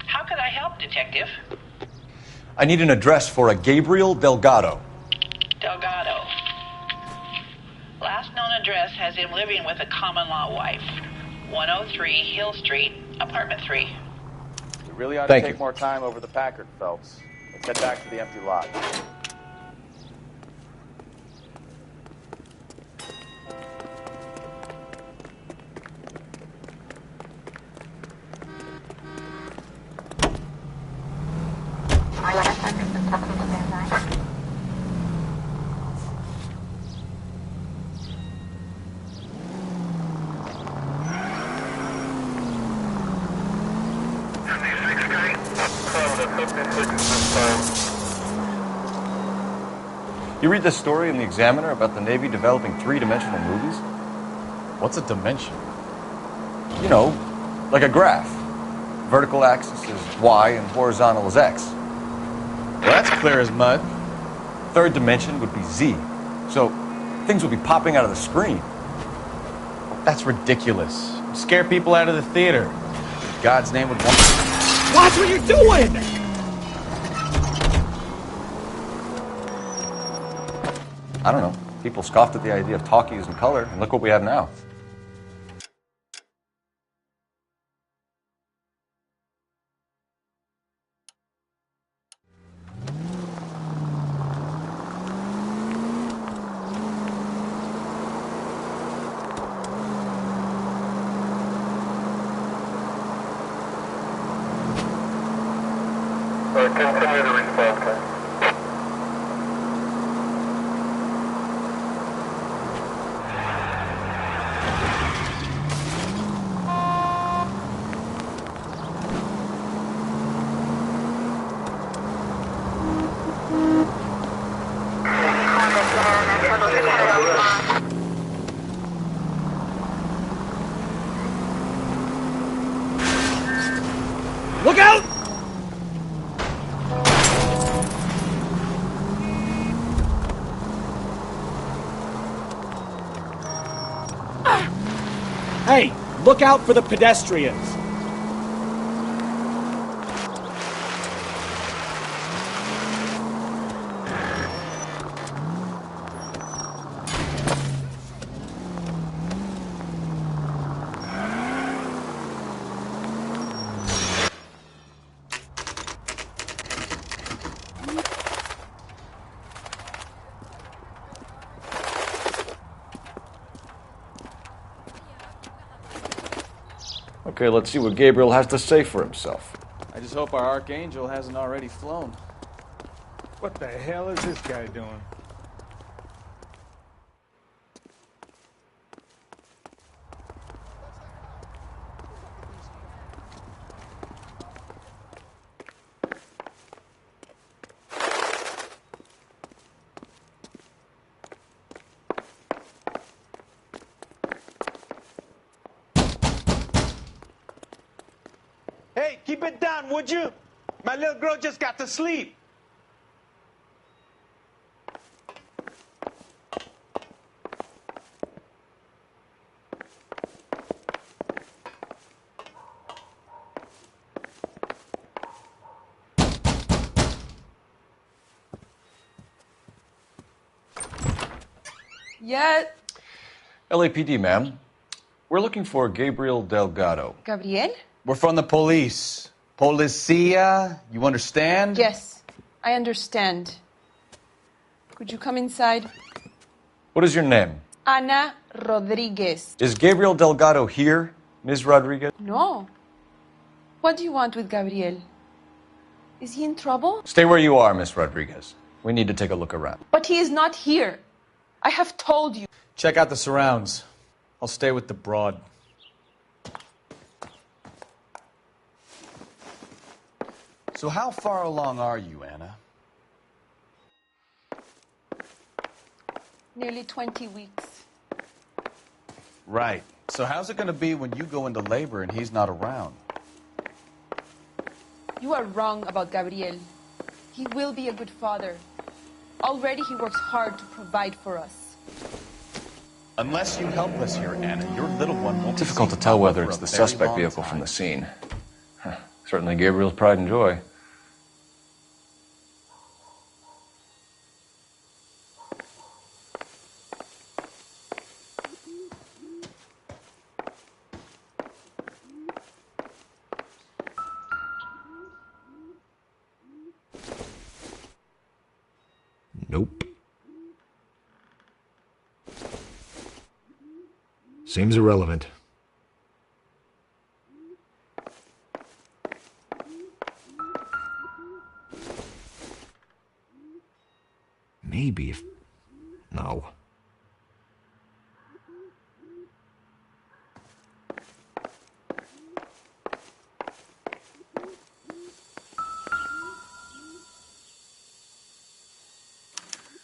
S13: How could I help, Detective?
S4: I need an address for a Gabriel Delgado.
S13: Delgado. Last known address has him living with a common-law wife. 103 Hill Street, apartment 3.
S5: We really ought
S4: Thank
S5: to take
S4: you.
S5: more time over the Packard, Phelps. Let's head back to the empty lot.
S4: You read this story in the Examiner about the Navy developing three-dimensional movies?
S5: What's a dimension?
S4: You know, like a graph. Vertical axis is Y and horizontal is X.
S5: Well, that's clear as mud.
S4: Third dimension would be Z. So things would be popping out of the screen.
S5: That's ridiculous. Scare people out of the theater. In God's name would want...
S11: Watch what you're doing!
S4: I don't know. People scoffed at the idea of talkies in color, and look what we have now.
S2: Continue to respond, sir.
S11: Look out! Hey, look out for the pedestrians.
S4: Okay, let's see what Gabriel has to say for himself.
S5: I just hope our Archangel hasn't already flown.
S10: What the hell is this guy doing?
S11: Hey, keep it down, would you? My little girl just got to sleep.
S8: Yes.
S4: LAPD, ma'am. We're looking for Gabriel Delgado.
S8: Gabriel?
S21: We're from the police. Policia, you understand?
S8: Yes, I understand. Could you come inside?
S4: What is your name?
S8: Ana Rodriguez.
S4: Is Gabriel Delgado here, Ms. Rodriguez?
S8: No. What do you want with Gabriel? Is he in trouble?
S4: Stay where you are, Miss Rodriguez. We need to take a look around.
S8: But he is not here. I have told you.
S21: Check out the surrounds. I'll stay with the broad. So how far along are you, Anna?
S8: Nearly 20 weeks.
S21: Right. So how's it going to be when you go into labor and he's not around?
S8: You are wrong about Gabriel. He will be a good father. Already he works hard to provide for us.
S21: Unless you help us here, Anna, your little one won't be
S4: Difficult to
S21: seen
S4: tell whether
S21: for
S4: it's
S21: a
S4: the
S21: very
S4: suspect
S21: long
S4: vehicle
S21: time.
S4: from the scene. Certainly Gabriel's pride and joy.
S18: Nope. Seems irrelevant. Maybe if... No.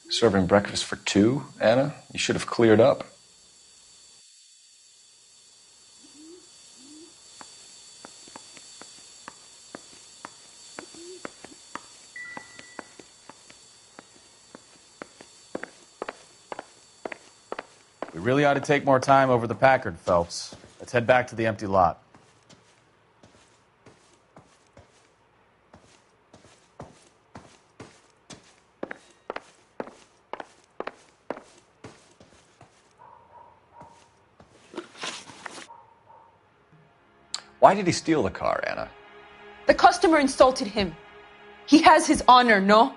S4: Serving breakfast for two, Anna? You should have cleared up.
S21: We really ought to take more time over the Packard, Phelps. Let's head back to the empty lot.
S4: Why did he steal the car, Anna?
S8: The customer insulted him. He has his honor, no?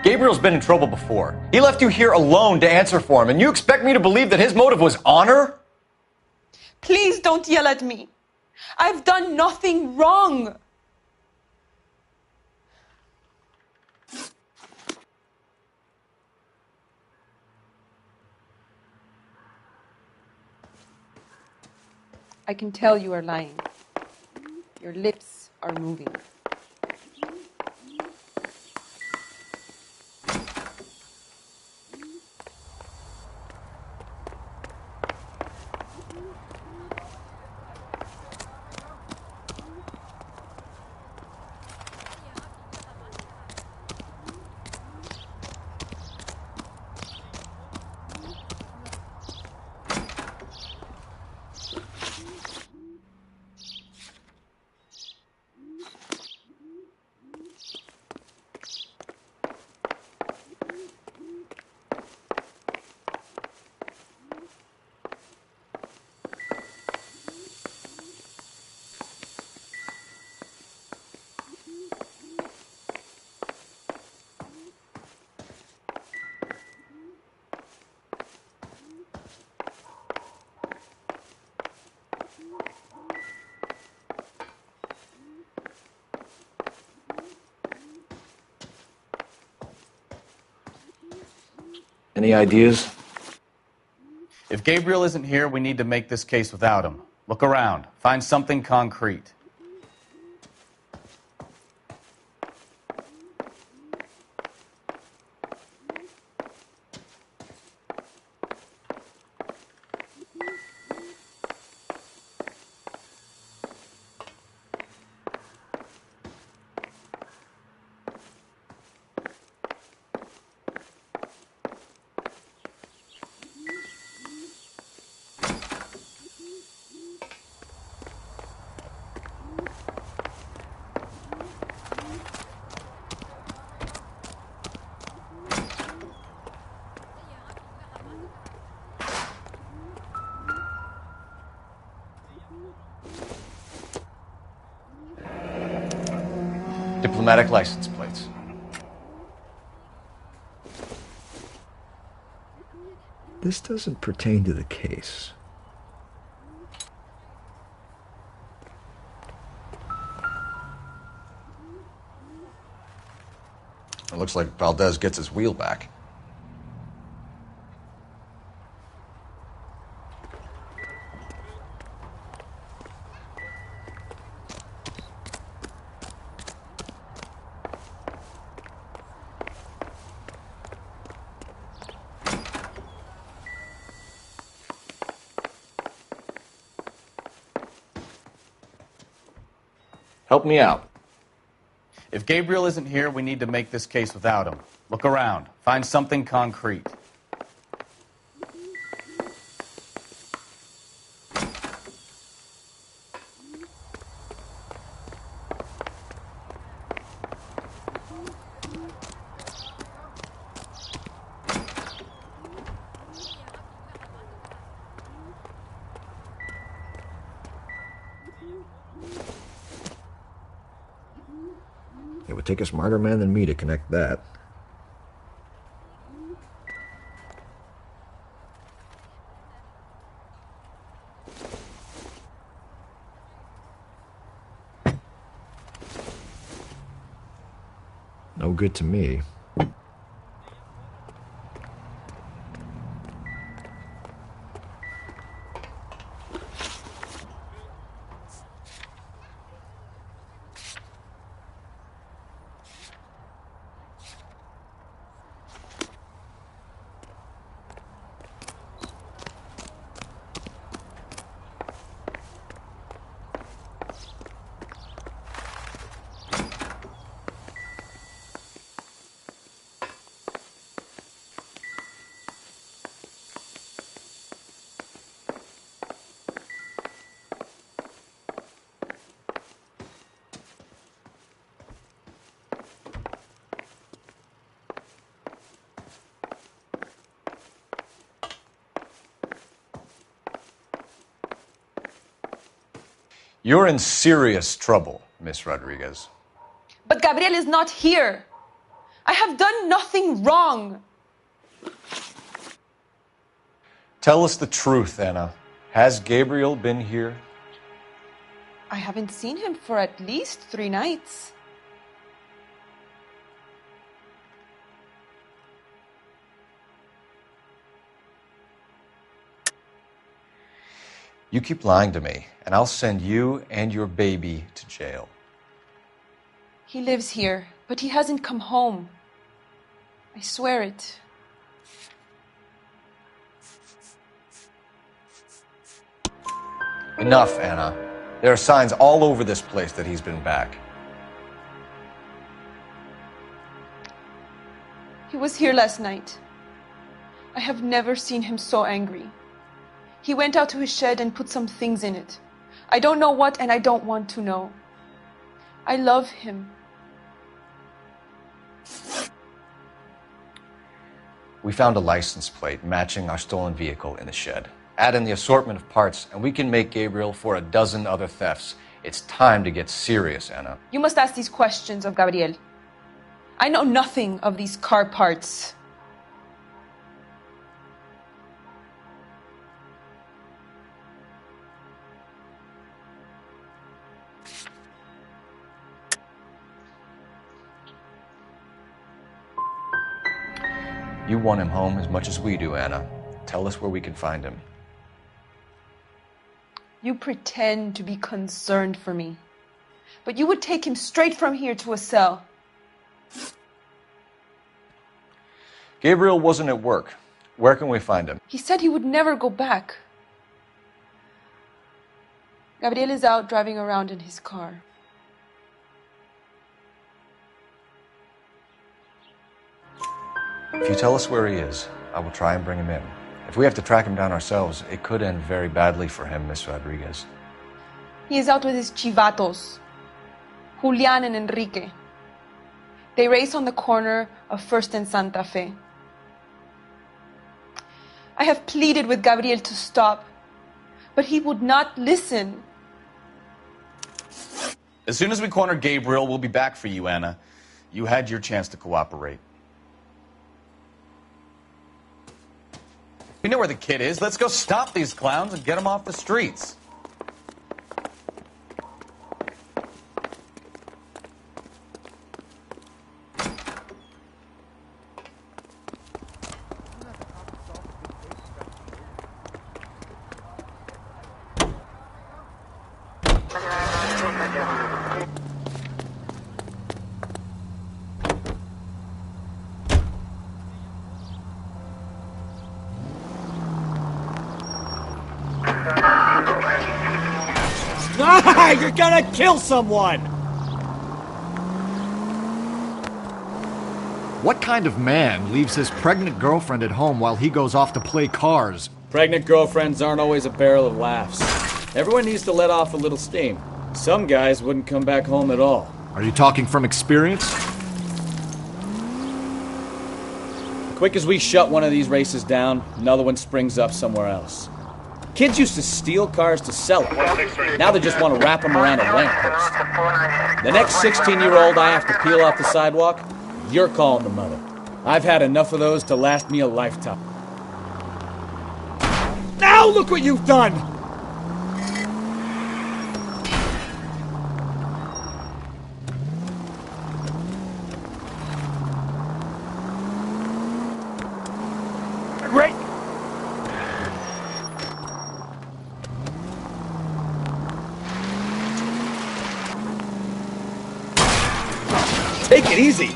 S4: Gabriel's been in trouble before. He left you here alone to answer for him, and you expect me to believe that his motive was honor?
S8: Please don't yell at me. I've done nothing wrong. I can tell you are lying. Your lips are moving.
S4: Any ideas?
S21: If Gabriel isn't here, we need to make this case without him. Look around. Find something concrete.
S4: Diplomatic license plates.
S18: This doesn't pertain to the case.
S4: It looks like Valdez gets his wheel back. Help me out.
S5: If Gabriel isn't here, we need to make this case without him. Look around. Find something concrete.
S18: It would take a smarter man than me to connect that. No good to me.
S4: You're in serious trouble, Miss Rodriguez.
S8: But Gabriel is not here. I have done nothing wrong.
S4: Tell us the truth, Anna. Has Gabriel been here?
S8: I haven't seen him for at least 3 nights.
S4: You keep lying to me, and I'll send you and your baby to jail.
S8: He lives here, but he hasn't come home. I swear it.
S4: Enough, Anna. There are signs all over this place that he's been back.
S8: He was here last night. I have never seen him so angry. He went out to his shed and put some things in it. I don't know what, and I don't want to know. I love him.
S4: We found a license plate matching our stolen vehicle in the shed. Add in the assortment of parts, and we can make Gabriel for a dozen other thefts. It's time to get serious, Anna.
S8: You must ask these questions of Gabriel. I know nothing of these car parts.
S4: You want him home as much as we do, Anna. Tell us where we can find him.
S8: You pretend to be concerned for me, but you would take him straight from here to a cell.
S4: Gabriel wasn't at work. Where can we find him?
S8: He said he would never go back. Gabriel is out driving around in his car.
S4: If you tell us where he is, I will try and bring him in. If we have to track him down ourselves, it could end very badly for him, Miss Rodriguez.
S8: He is out with his chivatos, Julian and Enrique. They race on the corner of First and Santa Fe. I have pleaded with Gabriel to stop, but he would not listen.
S5: As soon as we corner Gabriel, we'll be back for you, Anna. You had your chance to cooperate. We know where the kid is. Let's go stop these clowns and get them off the streets.
S15: You're gonna kill someone! What kind of man leaves his pregnant girlfriend at home while he goes off to play cars?
S1: Pregnant girlfriends aren't always a barrel of laughs. Everyone needs to let off a little steam. Some guys wouldn't come back home at all.
S15: Are you talking from experience?
S1: Quick as we shut one of these races down, another one springs up somewhere else. Kids used to steal cars to sell them. Now they just want to wrap them around a lamppost. The next 16-year-old I have to peel off the sidewalk, you're calling the mother. I've had enough of those to last me a lifetime.
S15: Now look what you've done!
S11: Great!
S1: Take it easy!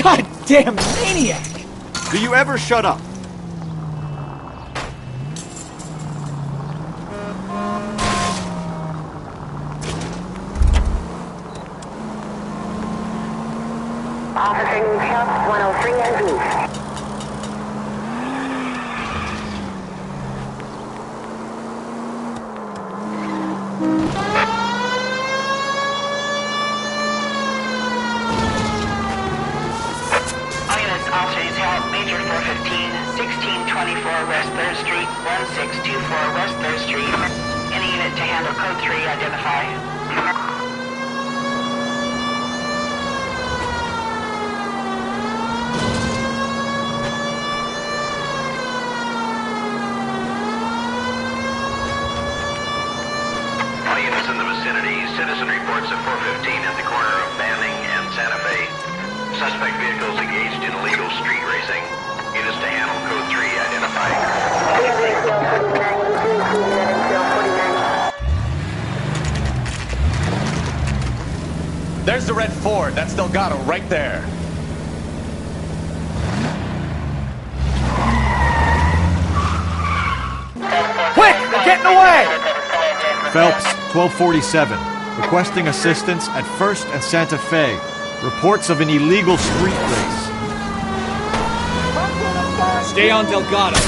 S1: Goddamn maniac!
S15: Do you ever shut up?
S22: Officer needs help, 103 NV.
S13: Major 415, 1624 West 3rd Street, 1624 West 3rd Street. Any unit to handle code 3, identify.
S2: All units in the vicinity, citizen reports at 415 at the corner of Banning and Santa Fe. Suspect vehicles engaged in illegal street racing. Units to handle code 3, identify.
S5: There's the red Ford. That's Delgado right there.
S15: Quick! They're getting away! Phelps, 1247. Requesting assistance at 1st and Santa Fe. Reports of an illegal street race.
S1: Stay on Delgado.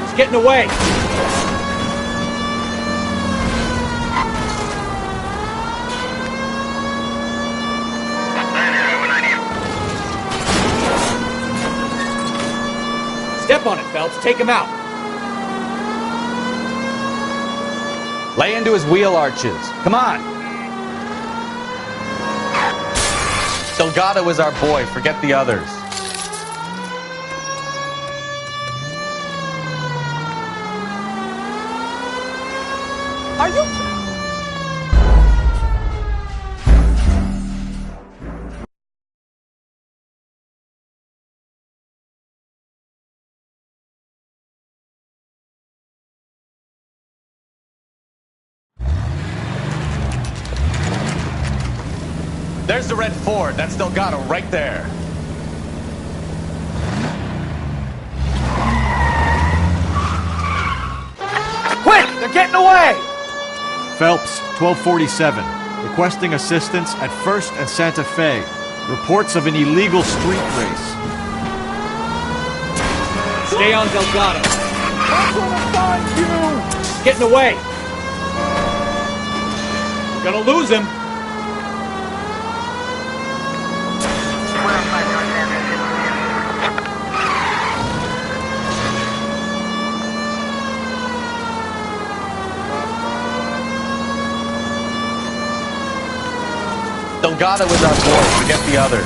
S1: He's getting away. Step on it, Phelps. Take him out.
S5: Lay into his wheel arches. Come on. Delgado is our boy. Forget the others.
S15: Are you...
S5: There's the red Ford. That's Delgado right there.
S15: Quick! They're getting away! Phelps, 1247. Requesting assistance at 1st and Santa Fe. Reports of an illegal street race.
S1: Stay on Delgado.
S11: I'm gonna find you!
S1: He's getting away. We're gonna lose him.
S9: Delgado is our boy. Forget the others.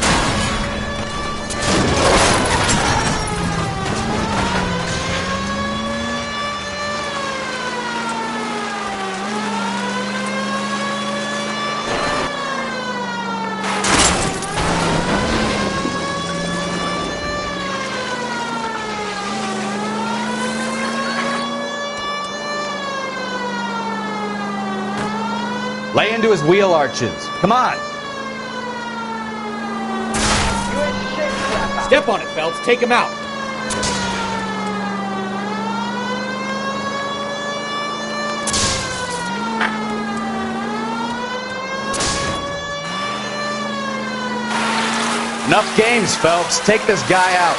S5: Lay into his wheel arches. Come on.
S1: Step on it, Phelps. Take him out.
S5: Enough games, Phelps. Take this guy out.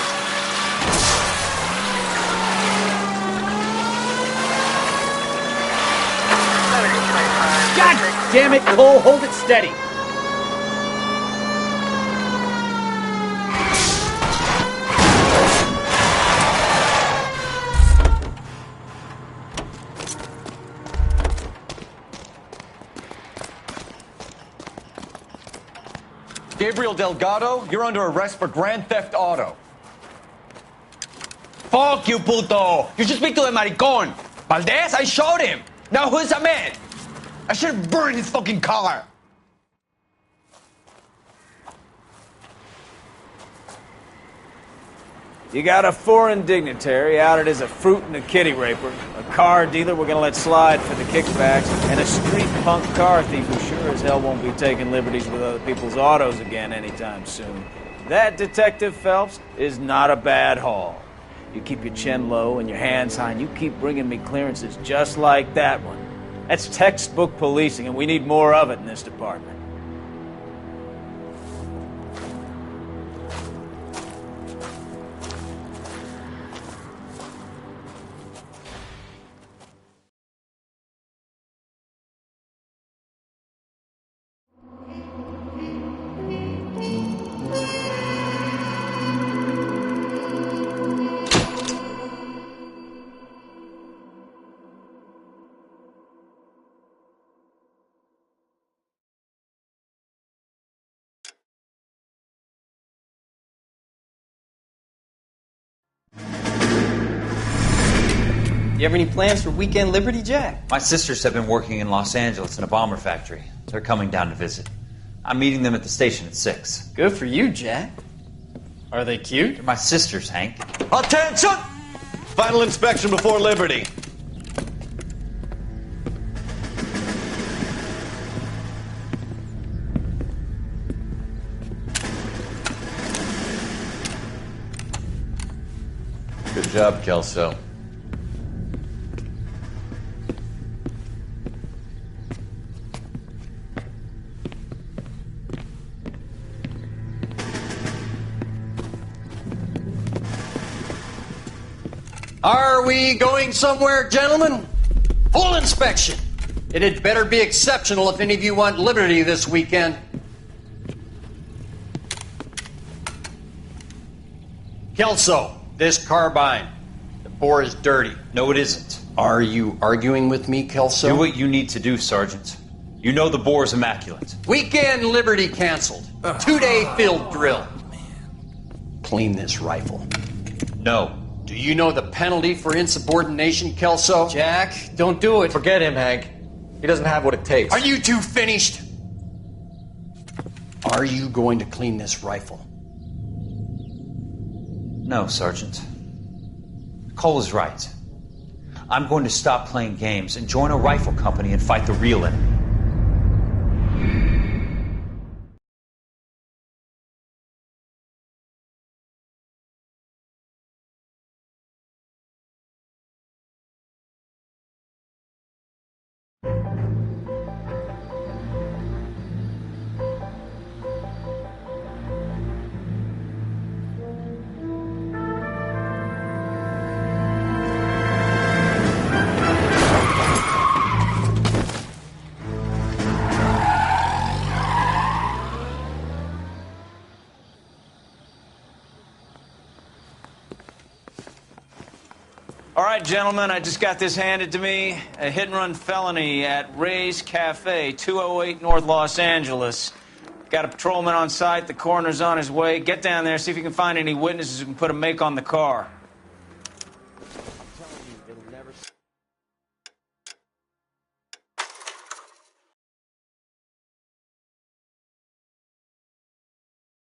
S1: God damn it, Cole. Hold it steady.
S9: Gabriel Delgado, you're under arrest for Grand Theft Auto.
S14: Fuck you, puto! You should speak to the maricón. Valdez, I showed him. Now who's a man? I should have burned his fucking car.
S21: You got a foreign dignitary outed as a fruit and a kitty raper, a car dealer we're gonna let slide for the kickbacks, and a street punk car thief who sure as hell won't be taking liberties with other people's autos again anytime soon. That, Detective Phelps, is not a bad haul. You keep your chin low and your hands high, and you keep bringing me clearances just like that one. That's textbook policing, and we need more of it in this department.
S16: You have any plans for weekend Liberty, Jack?
S23: My sisters have been working in Los Angeles in a bomber factory. They're coming down to visit. I'm meeting them at the station at 6.
S16: Good for you, Jack. Are they cute?
S23: They're my sisters, Hank.
S9: Attention! Final inspection before Liberty.
S4: Good job, Kelso.
S24: Are we going somewhere, gentlemen? Full inspection. It had better be exceptional if any of you want liberty this weekend. Kelso, this carbine. The bore is dirty.
S23: No, it isn't.
S24: Are you arguing with me, Kelso?
S23: Do what you need to do, Sergeant. You know the bore is immaculate.
S24: Weekend liberty canceled. 2-day field drill. Clean this rifle.
S23: No.
S24: Do you know the penalty for insubordination, Kelso?
S16: Jack, don't do it.
S4: Forget him, Hank. He doesn't have what it takes.
S24: Are you two finished? Are you going to clean this rifle?
S23: No, Sergeant. Cole is right. I'm going to stop playing games and join a rifle company and fight the real enemy.
S21: All right, gentlemen, I just got this handed to me. A hit-and-run felony at Ray's Cafe, 208 North Los Angeles. Got a patrolman on site. The coroner's on his way. Get down there, see if you can find any witnesses who can put a make on the car.